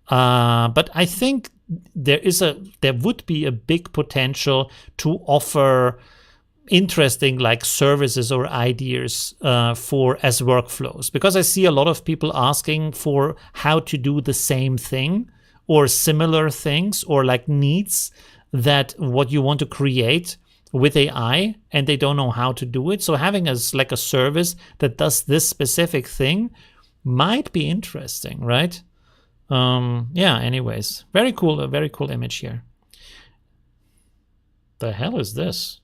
But I think there would be a big potential to offer interesting like services or ideas for as workflows, because I see a lot of people asking for how to do the same thing or similar things or like needs that what you want to create with AI and they don't know how to do it. So having a service that does this specific thing might be interesting, right? Yeah, anyways, very cool, a very cool image here. The hell is this?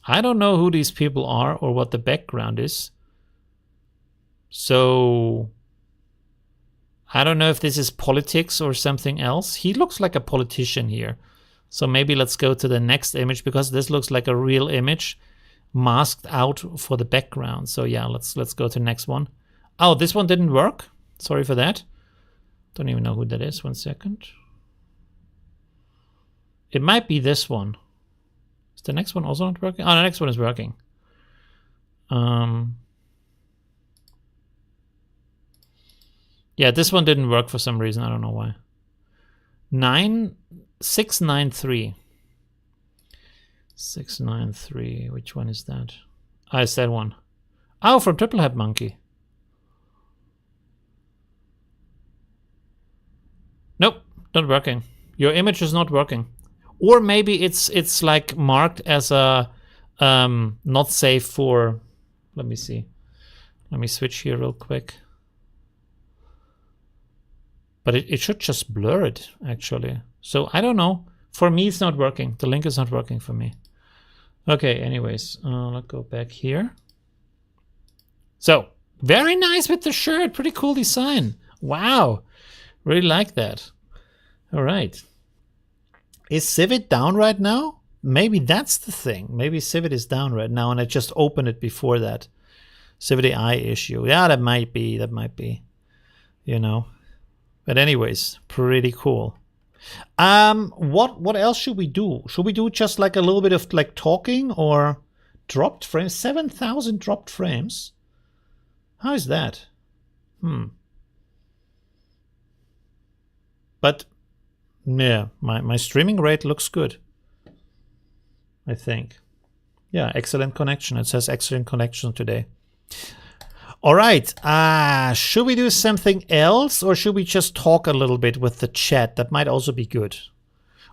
I don't know who these people are or what the background is. So I don't know if this is politics or something else. He looks like a politician here. So maybe let's go to the next image, because this looks like a real image masked out for the background. So yeah, let's go to the next one. Oh, this one didn't work. Sorry for that. Don't even know who that is. 1 second. It might be this one. Is the next one also not working? Oh, the next one is working. Yeah, this one didn't work for some reason. I don't know why. 693. 693. Which one is that? Ah, it's that one. Oh, from Triple Head Monkey. Nope, not working. Your image is not working. Or maybe it's like marked as a not safe for. Let me see. Let me switch here real quick. But it should just blur it, actually. So I don't know. For me, it's not working. The link is not working for me. Okay, anyways, let's go back here. So, very nice with the shirt. Pretty cool design. Wow. Really like that. All right. Is Civit down right now? Maybe that's the thing. Maybe Civit is down right now, and I just opened it before that. Civit AI issue. Yeah, that might be. That might be. You know. But anyways, pretty cool. What else should we do? Should we do just like a little bit of like talking or dropped frames? 7,000 dropped frames. How is that? But yeah, my streaming rate looks good, I think. Yeah, excellent connection. It says excellent connection today. All right, should we do something else, or should we just talk a little bit with the chat? That might also be good.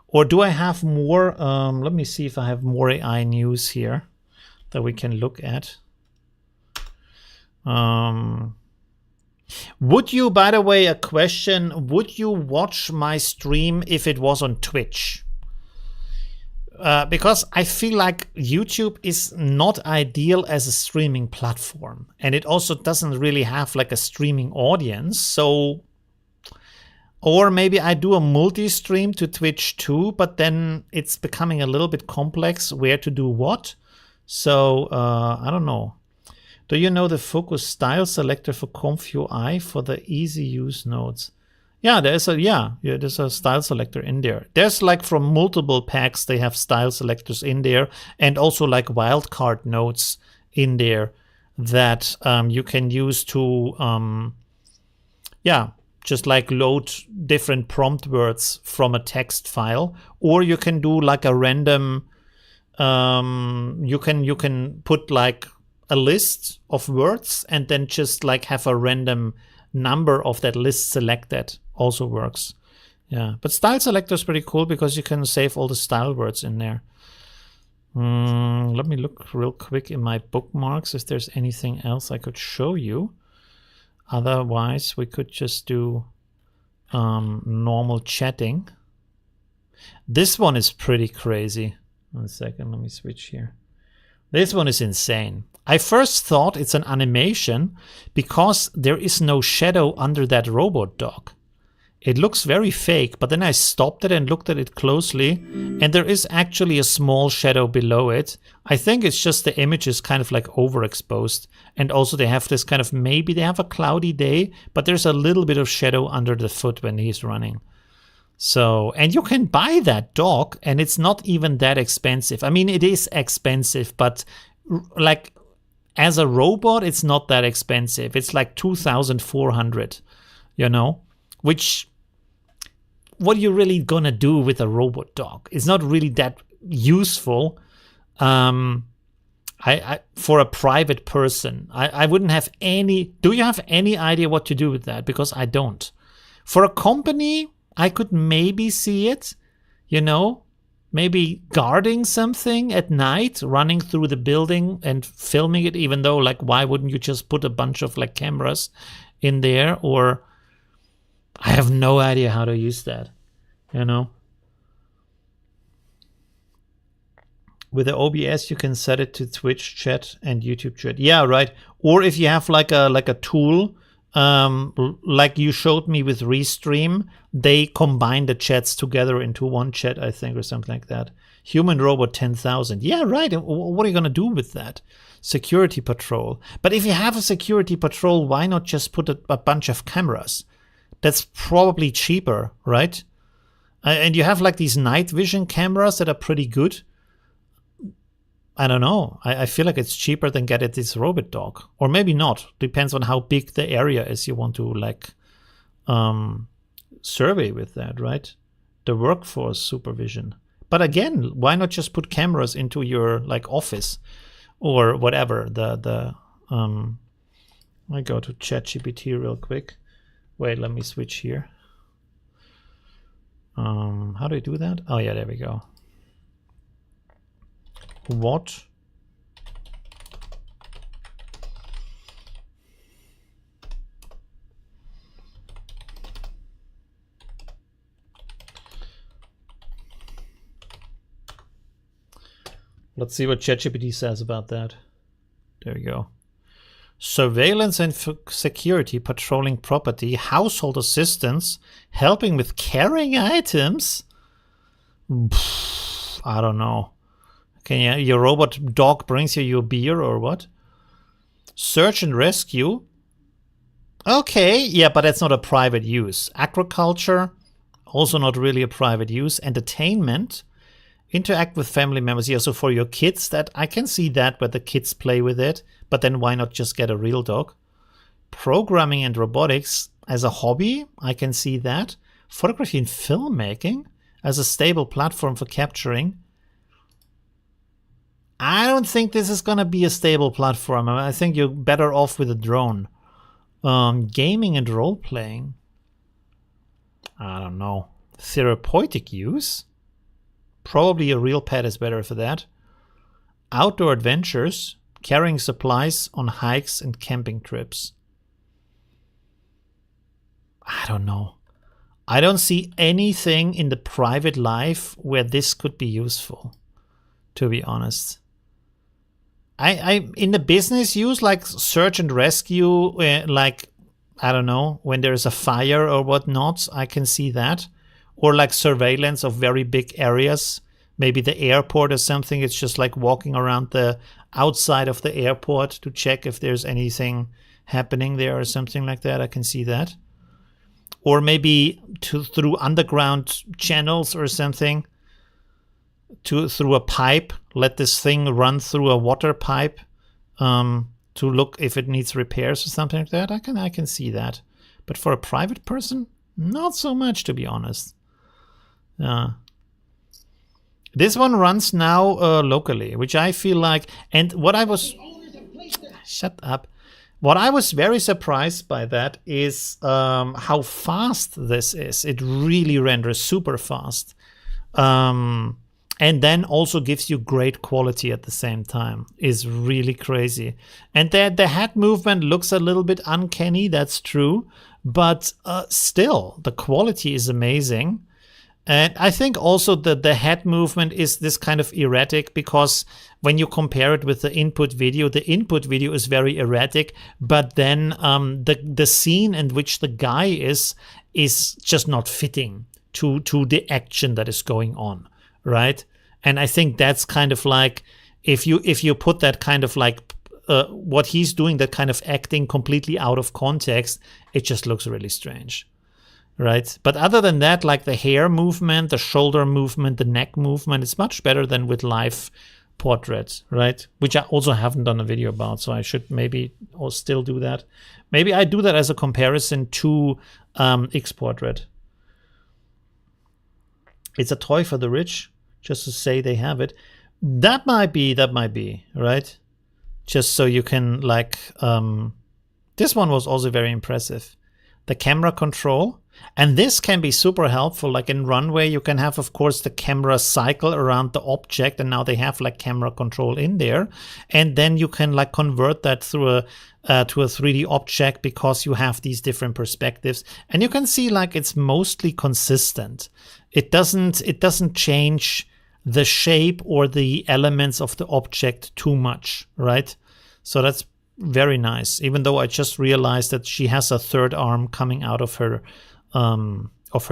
Or do I have more? Let me see if I have more AI news here that we can look at. Would you, by the way, a question, would you watch my stream if it was on Twitch? Because I feel like YouTube is not ideal as a streaming platform, and it also doesn't really have like a streaming audience. So, or maybe I do a multi-stream to Twitch too, but then it's becoming a little bit complex where to do what. So I don't know. Do you know the focus style selector for ComfUI for the easy use nodes? Yeah, there's a style selector in there. There's like from multiple packs, they have style selectors in there, and also like wildcard nodes in there that you can use to, just like load different prompt words from a text file, or you can do like a random. You can put like a list of words and then just like have a random number of that list selected. Also works. Yeah, but style selector is pretty cool because you can save all the style words in there. Let me look real quick in my bookmarks if there's anything else I could show you. Otherwise, we could just do normal chatting. This one is pretty crazy. 1 second, let me switch here. This one is insane. I first thought it's an animation because there is no shadow under that robot dog. It looks very fake, but then I stopped it and looked at it closely, and there is actually a small shadow below it. I think it's just the image is kind of like overexposed, and also they have this kind of, maybe they have a cloudy day, but there's a little bit of shadow under the foot when he's running. So, and you can buy that dog, and it's not even that expensive. I mean, it is expensive, but like as a robot, it's not that expensive. It's like 2,400, you know, which, what are you really gonna do with a robot dog? It's not really that useful. For a private person, I wouldn't have any. Do you have any idea what to do with that? Because I don't. For a company, I could maybe see it, you know, maybe guarding something at night, running through the building and filming it, even though, like, why wouldn't you just put a bunch of like cameras in there? Or I have no idea how to use that, you know. With the OBS, you can set it to Twitch chat and YouTube chat. Yeah, right. Or if you have like a tool, like you showed me with Restream, they combine the chats together into one chat, I think, or something like that. Human robot 10,000. Yeah, right. What are you gonna do with that? Security patrol. But if you have a security patrol, why not just put a bunch of cameras? That's probably cheaper, right? And you have like these night vision cameras that are pretty good. I don't know. I feel like it's cheaper than getting this robot dog. Or maybe not. Depends on how big the area is you want to like survey with that, right? The workforce supervision. But again, why not just put cameras into your like office or whatever? I go to ChatGPT real quick. Wait, let me switch here. How do I do that? Oh yeah, there we go. What let's see what ChatGPT says about that. There we go. Surveillance and security, patrolling property, household assistance, helping with carrying items. I don't know. Can your robot dog brings you your beer or what? Search and rescue. Okay, yeah, but that's not a private use. Agriculture, also not really a private use. Entertainment, interact with family members. Yeah, so for your kids, that I can see that where the kids play with it, but then why not just get a real dog? Programming and robotics as a hobby, I can see that. Photography and filmmaking as a stable platform for capturing. I don't think this is going to be a stable platform. I think you're better off with a drone. Gaming and role-playing. I don't know. Therapeutic use? Probably a real pet is better for that. Outdoor adventures. Carrying supplies on hikes and camping trips. I don't know. I don't see anything in the private life where this could be useful, to be honest. I in the business use, like search and rescue, like, I don't know, when there's a fire or whatnot, I can see that. Or like surveillance of very big areas, maybe the airport or something. It's just like walking around the outside of the airport to check if there's anything happening there or something like that. I can see that. Or maybe through underground channels or something. Through a pipe, let this thing run through a water pipe to look if it needs repairs or something like that. I can see that, but for a private person, not so much, to be honest. This one runs now locally, which I feel like, and what I was shut up. What I was very surprised by that is how fast this is. It really renders super fast. And then also gives you great quality at the same time. Is really crazy. And the head movement looks a little bit uncanny, that's true. But still, the quality is amazing. And I think also that the head movement is this kind of erratic, because when you compare it with the input video is very erratic. But then the scene in which the guy is just not fitting to the action that is going on, right? And I think that's kind of like, if you put that kind of like what he's doing, that kind of acting completely out of context, it just looks really strange, right? But other than that, like the hair movement, the shoulder movement, the neck movement, it's much better than with live portraits, right? Which I also haven't done a video about, so I should maybe or still do that. Maybe I do that as a comparison to X-Portrait. It's a toy for the rich, just to say they have it. That might be, right? Just so you can like, this one was also very impressive. The camera control, And this can be super helpful. Like in Runway, you can have, of course, the camera cycle around the object, and now they have like camera control in there. And then you can like convert that through a to a 3D object because you have these different perspectives. And you can see like it's mostly consistent. It doesn't change the shape or the elements of the object too much, right? So that's very nice. Even though I just realized that she has a third arm coming out of her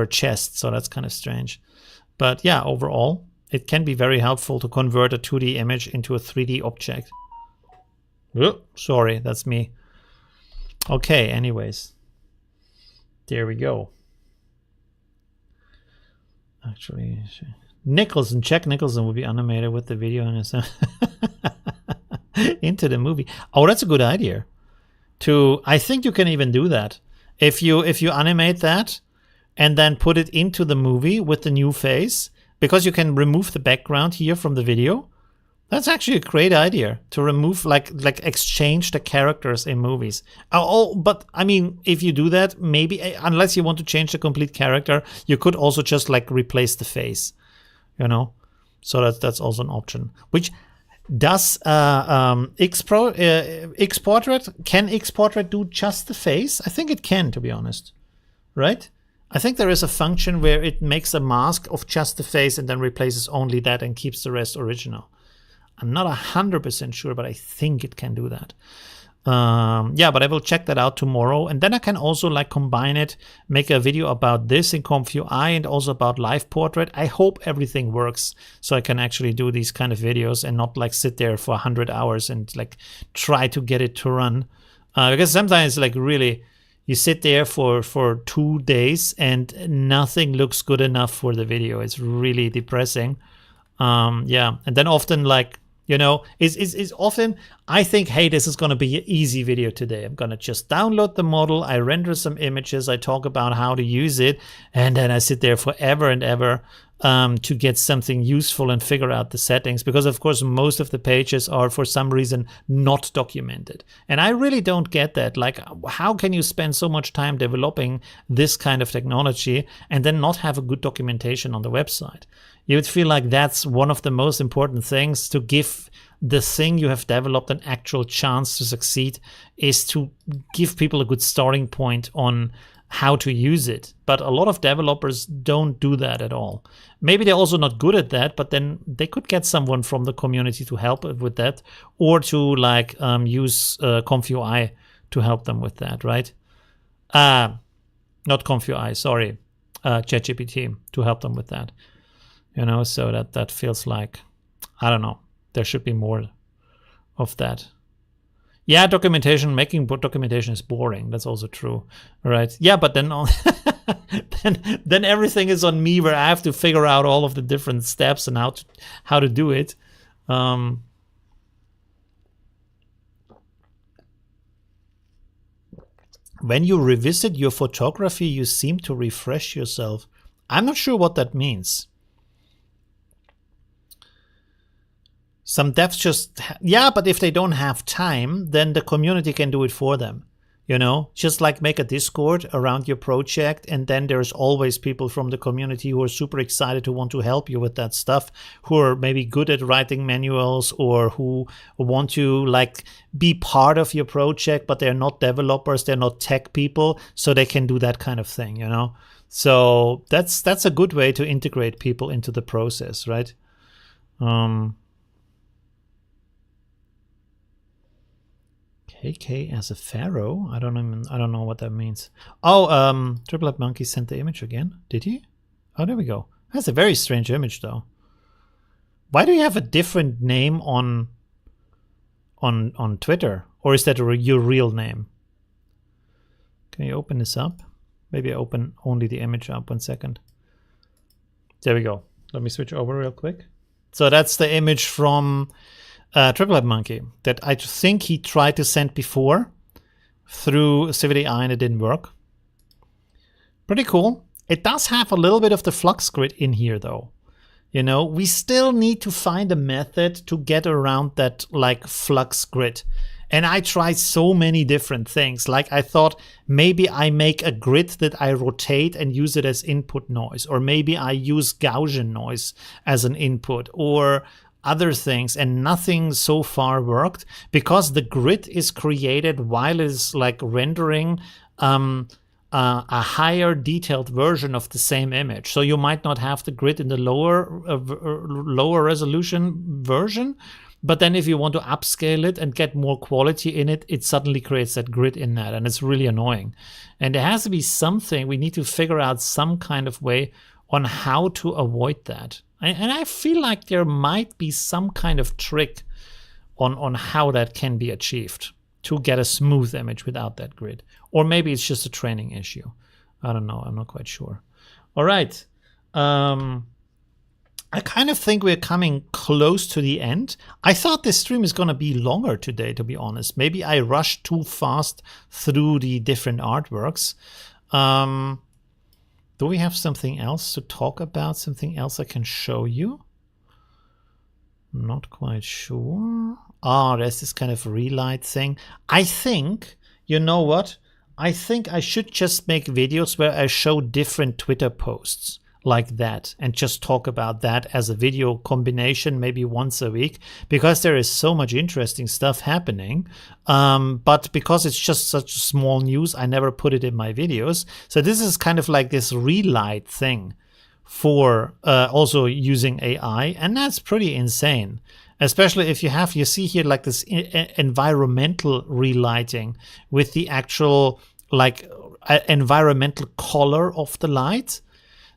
chest, so that's kind of strange. But yeah, overall, it can be very helpful to convert a 2D image into a 3D object. Oh, sorry, that's me. Okay, anyways. There we go. Actually, Nicholson, Jack Nicholson will be animated with the video in his into the movie. Oh, that's a good idea. I think you can even do that. If you animate that and then put it into the movie with the new face, because you can remove the background here from the video. That's actually a great idea to remove, like exchange the characters in movies. Oh, but I mean, if you do that, maybe unless you want to change the complete character, you could also just like replace the face, you know. So that's also an option. Which does Xportrait? Can Xportrait do just the face? I think it can, to be honest, right? I think there is a function where it makes a mask of just the face and then replaces only that and keeps the rest original. I'm not 100% sure, but I think it can do that. Yeah, but I will check that out tomorrow. And then I can also like combine it, make a video about this in ComfyUI and also about Live Portrait. I hope everything works so I can actually do these kind of videos and not like sit there for 100 hours and like try to get it to run. Because sometimes like really you sit there for 2 days and nothing looks good enough for the video. It's really depressing. Yeah, and then often like, you know, is often I think, hey, this is going to be an easy video today. I'm going to just download the model. I render some images. I talk about how to use it. And then I sit there forever and ever to get something useful and figure out the settings. Because, of course, most of the pages are for some reason not documented. And I really don't get that. Like, how can you spend so much time developing this kind of technology and then not have a good documentation on the website? You would feel like that's one of the most important things to give the thing you have developed an actual chance to succeed, is to give people a good starting point on how to use it. But a lot of developers don't do that at all. Maybe they're also not good at that, but then they could get someone from the community to help with that, or to like use ComfyUI to help them with that, right? Not ComfyUI, sorry, ChatGPT to help them with that. You know, so that feels like, I don't know, there should be more of that. Yeah, making documentation is boring. That's also true, right? Yeah, but then then everything is on me, where I have to figure out all of the different steps and how to do it. When you revisit your photography, you seem to refresh yourself. I'm not sure what that means. Some devs just, yeah, but if they don't have time, then the community can do it for them. You know, just like make a Discord around your project, and then there's always people from the community who are super excited to want to help you with that stuff, who are maybe good at writing manuals, or who want to like be part of your project, but they're not developers, they're not tech people, so they can do that kind of thing, you know? So that's a good way to integrate people into the process, right? KK as a pharaoh? I don't know what that means. Oh, Triple Up Monkey sent the image again. Did he? Oh, there we go. That's a very strange image, though. Why do you have a different name on Twitter? Or is that your real name? Can you open this up? Maybe I open only the image up. 1 second. There we go. Let me switch over real quick. So that's the image from Triple Up Monkey that I think he tried to send before through CiviTAI and it didn't work. Pretty cool. It does have a little bit of the flux grid in here, though. You know, we still need to find a method to get around that like flux grid. And I tried so many different things. Like I thought maybe I make a grid that I rotate and use it as input noise, or maybe I use Gaussian noise as an input, or other things, and nothing so far worked because the grid is created while it's like rendering a higher detailed version of the same image. So you might not have the grid in the lower resolution version, but then if you want to upscale it and get more quality in it, it suddenly creates that grid in that, and it's really annoying. And there has to be something, we need to figure out some kind of way on how to avoid that. And I feel like there might be some kind of trick on how that can be achieved to get a smooth image without that grid. Or maybe it's just a training issue. I don't know. I'm not quite sure. All right. I kind of think we're coming close to the end. I thought this stream is going to be longer today, to be honest. Maybe I rushed too fast through the different artworks. Do we have something else to talk about? Something else I can show you? Not quite sure. Oh, there's this kind of relight thing. I think, you know what? I think I should just make videos where I show different Twitter posts like that and just talk about that as a video combination, maybe once a week, because there is so much interesting stuff happening. But because it's just such small news, I never put it in my videos. So this is kind of like this relight thing for also using AI, and that's pretty insane. Especially if you see here like this environmental relighting with the actual like environmental color of the light.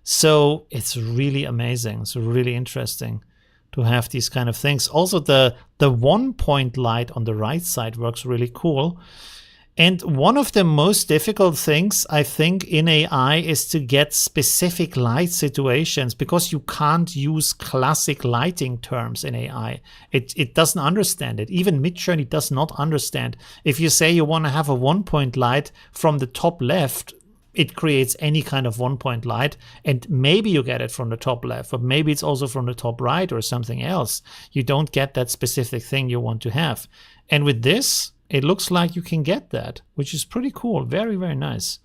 So it's really amazing. It's really interesting to have these kind of things. Also the 1 point light on the right side works really cool. And one of the most difficult things, I think, in AI is to get specific light situations, because you can't use classic lighting terms in AI. It doesn't understand it. Even Midjourney does not understand. If you say you want to have a 1 point light from the top left, it creates any kind of 1 point light, and maybe you get it from the top left, but maybe it's also from the top right or something else. You don't get that specific thing you want to have. And with this, it looks like you can get that, which is pretty cool. Very, very nice.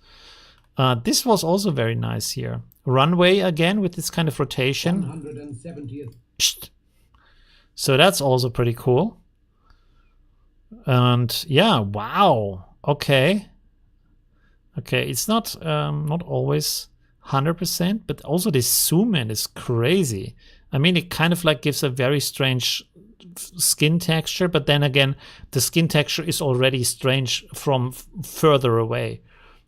This was also very nice here. Runway again with this kind of rotation. 170th. So that's also pretty cool. And yeah, wow. Okay. Okay, it's not always 100%, but also this zoom in is crazy. I mean, it kind of like gives a very strange skin texture, but then again, the skin texture is already strange from further away.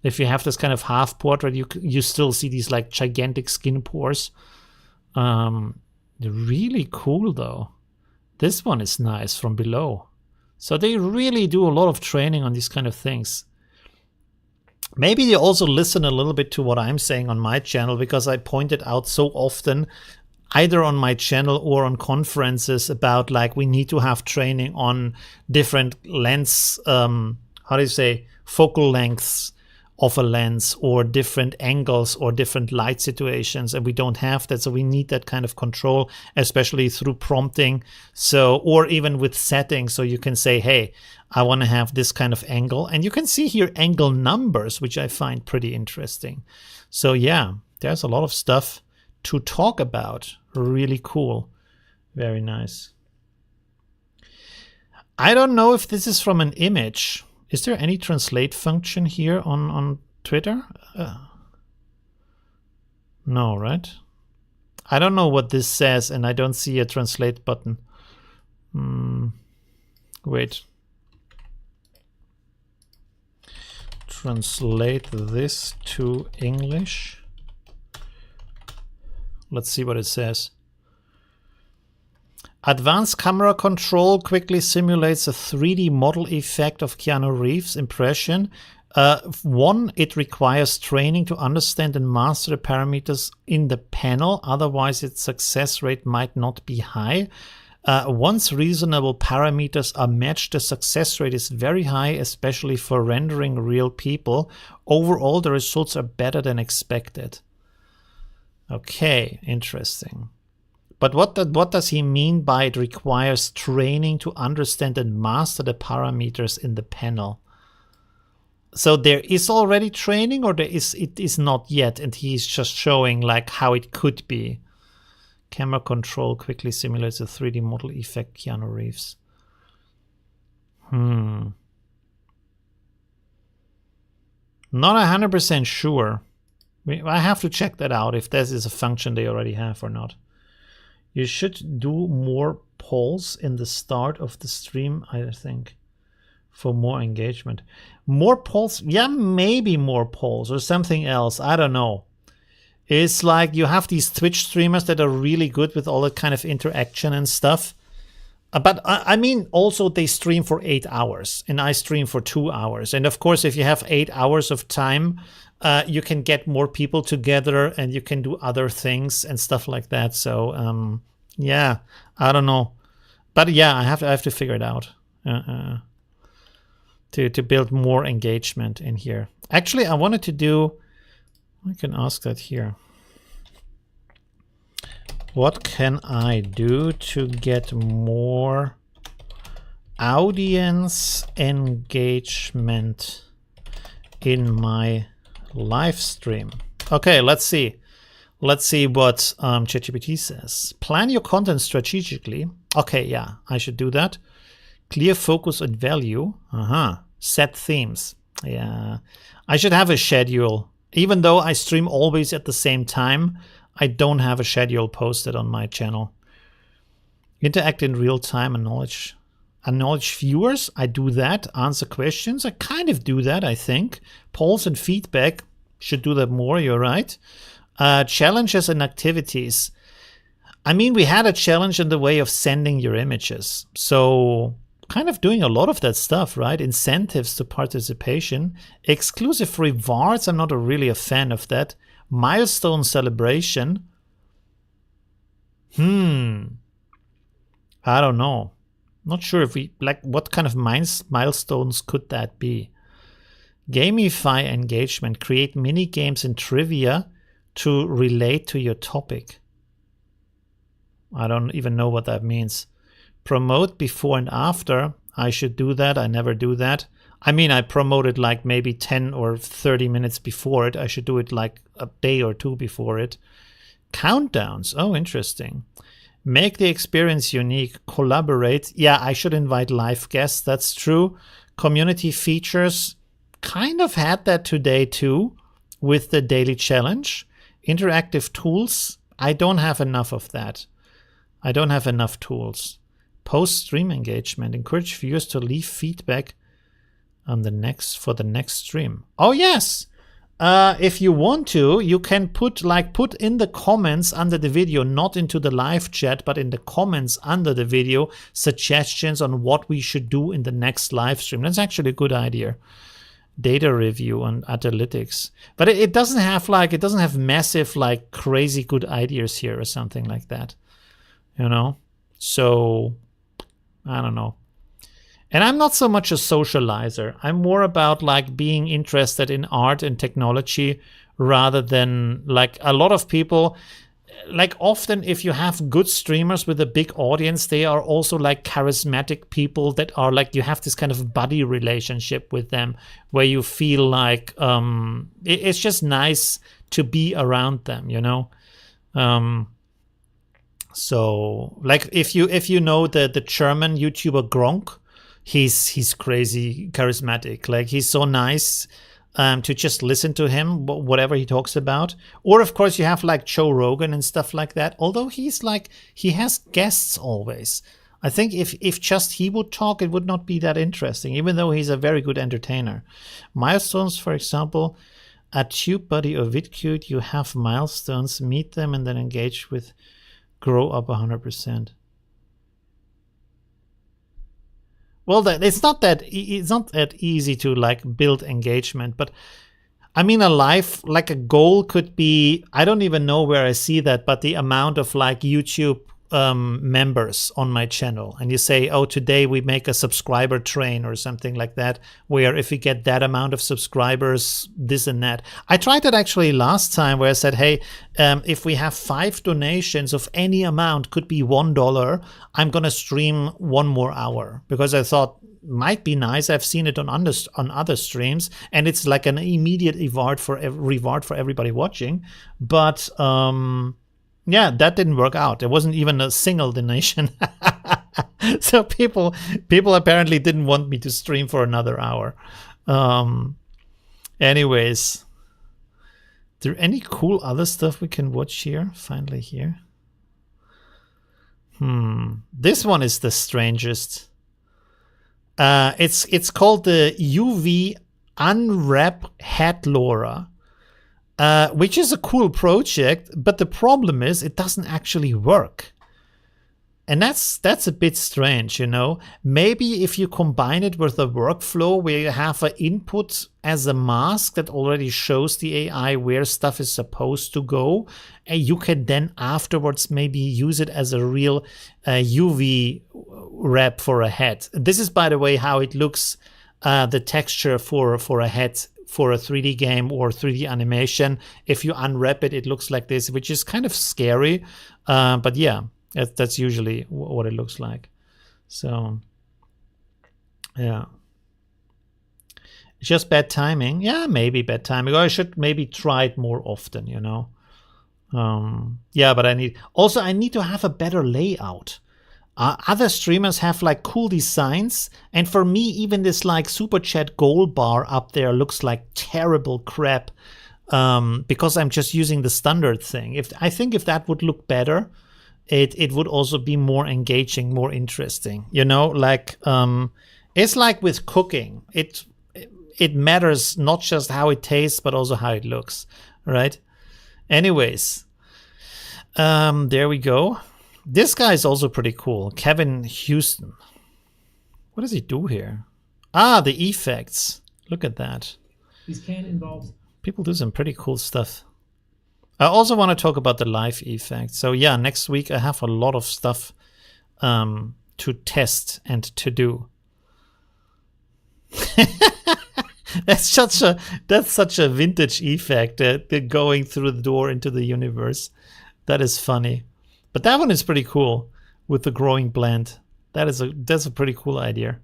If you have this kind of half portrait, you still see these like gigantic skin pores. Really cool though. This one is nice from below. So they really do a lot of training on these kind of things. Maybe they also listen a little bit to what I'm saying on my channel, because I pointed out so often, either on my channel or on conferences, about like we need to have training on different lens, focal lengths of a lens, or different angles or different light situations, and we don't have that. So we need that kind of control, especially through prompting. So, or even with settings, so you can say, hey, I want to have this kind of angle, and you can see here angle numbers, which I find pretty interesting. So yeah, there's a lot of stuff to talk about. Really cool. Very nice. I don't know if this is from an image. Is there any translate function here on Twitter? No, right? I don't know what this says, and I don't see a translate button. Wait. Translate this to English. Let's see what it says. Advanced camera control quickly simulates a 3D model effect of Keanu Reeves' impression. One, it requires training to understand and master the parameters in the panel. Otherwise, its success rate might not be high. Once reasonable parameters are matched, the success rate is very high, especially for rendering real people. Overall, the results are better than expected. Okay, interesting. But what does he mean by it requires training to understand and master the parameters in the panel? So there is already training, or it is not yet, and he's just showing like how it could be. Camera control quickly simulates a 3D model effect, Keanu Reeves. Not 100% sure. I have to check that out if this is a function they already have or not. You should do more polls in the start of the stream, I think, for more engagement. More polls? Yeah, maybe more polls or something else. I don't know. It's like you have these Twitch streamers that are really good with all that kind of interaction and stuff. But I mean, also they stream for 8 hours and I stream for 2 hours. And of course, if you have 8 hours of time, you can get more people together and you can do other things and stuff like that. So yeah, I don't know. But yeah, I have to figure it out to build more engagement in here. Actually, I wanted to do, I can ask that here. What can I do to get more audience engagement in my live stream? Okay, let's see. Let's see what ChatGPT says. Plan your content strategically. Okay, yeah, I should do that. Clear focus and value. Set themes. Yeah, I should have a schedule. Even though I stream always at the same time, I don't have a schedule posted on my channel. Interact in real time and knowledge viewers. I do that. Answer questions. I kind of do that, I think. Polls and feedback. Should do that more, you're right. Challenges and activities. I mean, we had a challenge in the way of sending your images. So kind of doing a lot of that stuff, right? Incentives to participation. Exclusive rewards. I'm not really a fan of that. Milestone celebration. I don't know. Not sure if we like what kind of milestones could that be. Gamify engagement. Create mini games and trivia to relate to your topic. I don't even know what that means. Promote before and after. I should do that. I never do that. I mean, I promoted like maybe 10 or 30 minutes before it. I should do it like a day or two before it. Countdowns. Oh, interesting. Make the experience unique. Collaborate. Yeah, I should invite live guests. That's true. Community features. Kind of had that today too with the daily challenge. Interactive tools. I don't have enough of that. I don't have enough tools. Post-stream engagement. Encourage viewers to leave feedback on the next stream. Oh yes, if you want to, you can put in the comments under the video, not into the live chat, but in the comments under the video, suggestions on what we should do in the next live stream. That's actually a good idea. Data review and analytics, but it doesn't have massive like crazy good ideas here or something like that, you know. So I don't know. And I'm not so much a socializer. I'm more about like being interested in art and technology rather than like a lot of people. Like often if you have good streamers with a big audience, they are also like charismatic people that are like, you have this kind of buddy relationship with them where you feel like it's just nice to be around them, you know? So like if you know the German YouTuber Gronk, he's crazy charismatic. Like he's so nice to just listen to him, whatever he talks about. Or of course you have like Joe Rogan and stuff like that. Although he has guests always. I think if just he would talk, it would not be that interesting, even though he's a very good entertainer. Milestones, for example, at TubeBuddy or VidCute, you have milestones, meet them, and then engage with grow up 100%. Well, it's not that easy to like build engagement, but I mean, a goal could be, I don't even know where I see that, but the amount of like YouTube members on my channel, and you say, oh, today we make a subscriber train or something like that, where if we get that amount of subscribers, this and that. I tried that actually last time, where I said, hey, if we have 5 donations of any amount, could be $1, I'm gonna stream 1 more hour, because I thought might be nice. I've seen it on other streams, and it's like an immediate reward for everybody watching. But yeah, that didn't work out. There wasn't even a single donation. So people apparently didn't want me to stream for another hour. Anyways, there any cool other stuff we can watch here? Finally here. This one is the strangest. It's called the UV Unwrap Hat Laura, which is a cool project, but the problem is it doesn't actually work. And that's a bit strange, you know. Maybe if you combine it with a workflow where you have an input as a mask that already shows the AI where stuff is supposed to go, and you can then afterwards maybe use it as a real UV wrap for a head. This is, by the way, how it looks, the texture for a head for a 3D game or 3D animation. If you unwrap it, it looks like this, which is kind of scary. But yeah. That's usually what it looks like. So, yeah. It's just bad timing. Yeah, maybe bad timing. Or I should maybe try it more often, you know. Yeah, but I need to have a better layout. Other streamers have like cool designs, and for me, even this like super chat goal bar up there looks like terrible crap, because I'm just using the standard thing. I think if that would look better, it would also be more engaging, more interesting. You know, like it's like with cooking. It matters not just how it tastes, but also how it looks, right? Anyways, there we go. This guy is also pretty cool, Kevin Houston. What does he do here? Ah, the effects. Look at that. This can involve. People do some pretty cool stuff. I also want to talk about the live effect. So yeah, next week I have a lot of stuff to test and to do. That's such a vintage effect, the going through the door into the universe. That is funny. But that one is pretty cool with the growing blend. That's a pretty cool idea.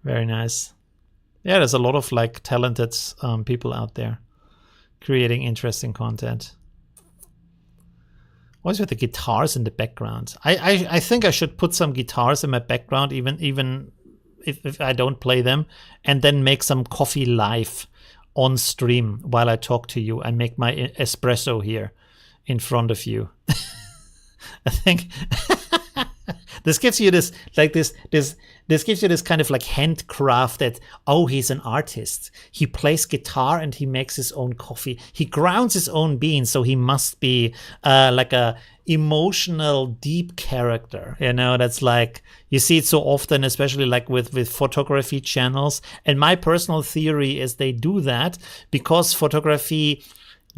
Very nice. Yeah, there's a lot of like talented people out there creating interesting content. What's with the guitars in the background? I think I should put some guitars in my background, even if I don't play them, and then make some coffee live on stream while I talk to you. I make my espresso here in front of you. I think this gives you this gives you this kind of like handcrafted, oh, he's an artist. He plays guitar and he makes his own coffee. He grounds his own beans, so he must be like a emotional, deep character. You know, that's like, you see it so often, especially like with photography channels. And my personal theory is they do that because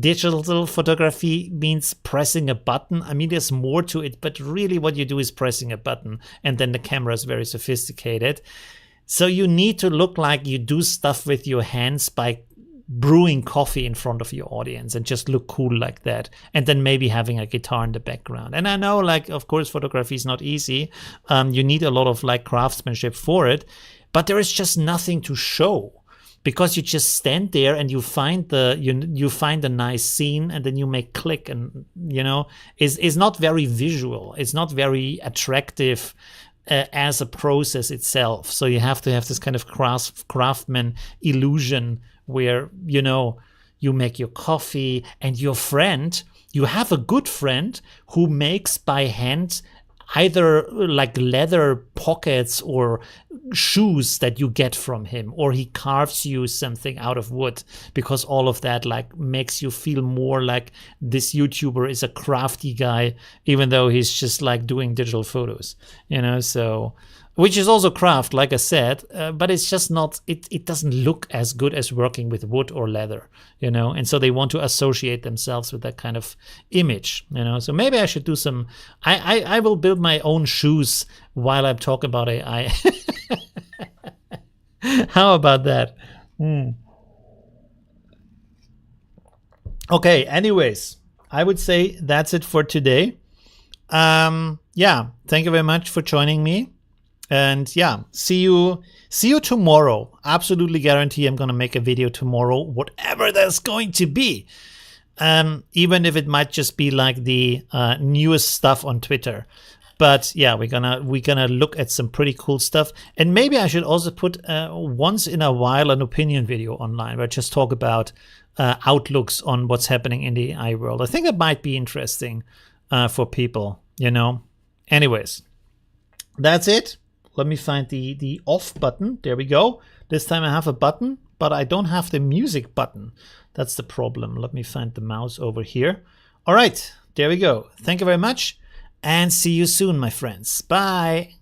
digital photography means pressing a button. I mean, there's more to it, but really what you do is pressing a button, and then the camera is very sophisticated. So you need to look like you do stuff with your hands by brewing coffee in front of your audience and just look cool like that. And then maybe having a guitar in the background. And I know, like, of course, photography is not easy. You need a lot of like craftsmanship for it, but there is just nothing to show. Because you just stand there and you find you find a nice scene, and then you make click, and you know, is not very visual. It's not very attractive as a process itself. So you have to have this kind of craftsman illusion where, you know, you make your coffee, and your friend, you have a good friend who makes by hand either like leather pockets or shoes that you get from him, or he carves you something out of wood, because all of that like makes you feel more like this YouTuber is a crafty guy, even though he's just like doing digital photos, you know. So, which is also craft, like I said, but it's just not, it doesn't look as good as working with wood or leather, you know. And so they want to associate themselves with that kind of image, you know. So maybe I should do some, I will build my own shoes while I'm talking about AI. How about that? Okay, anyways, I would say that's it for today. Yeah, thank you very much for joining me. And yeah, see you tomorrow. Absolutely guarantee I'm gonna make a video tomorrow, whatever that's going to be. Even if it might just be like the newest stuff on Twitter. But yeah, we're gonna look at some pretty cool stuff. And maybe I should also put once in a while an opinion video online where I just talk about outlooks on what's happening in the AI world. I think it might be interesting for people, you know. Anyways, that's it. Let me find the off button. There we go. This time I have a button, but I don't have the music button. That's the problem. Let me find the mouse over here. All right, there we go. Thank you very much, and see you soon, my friends. Bye.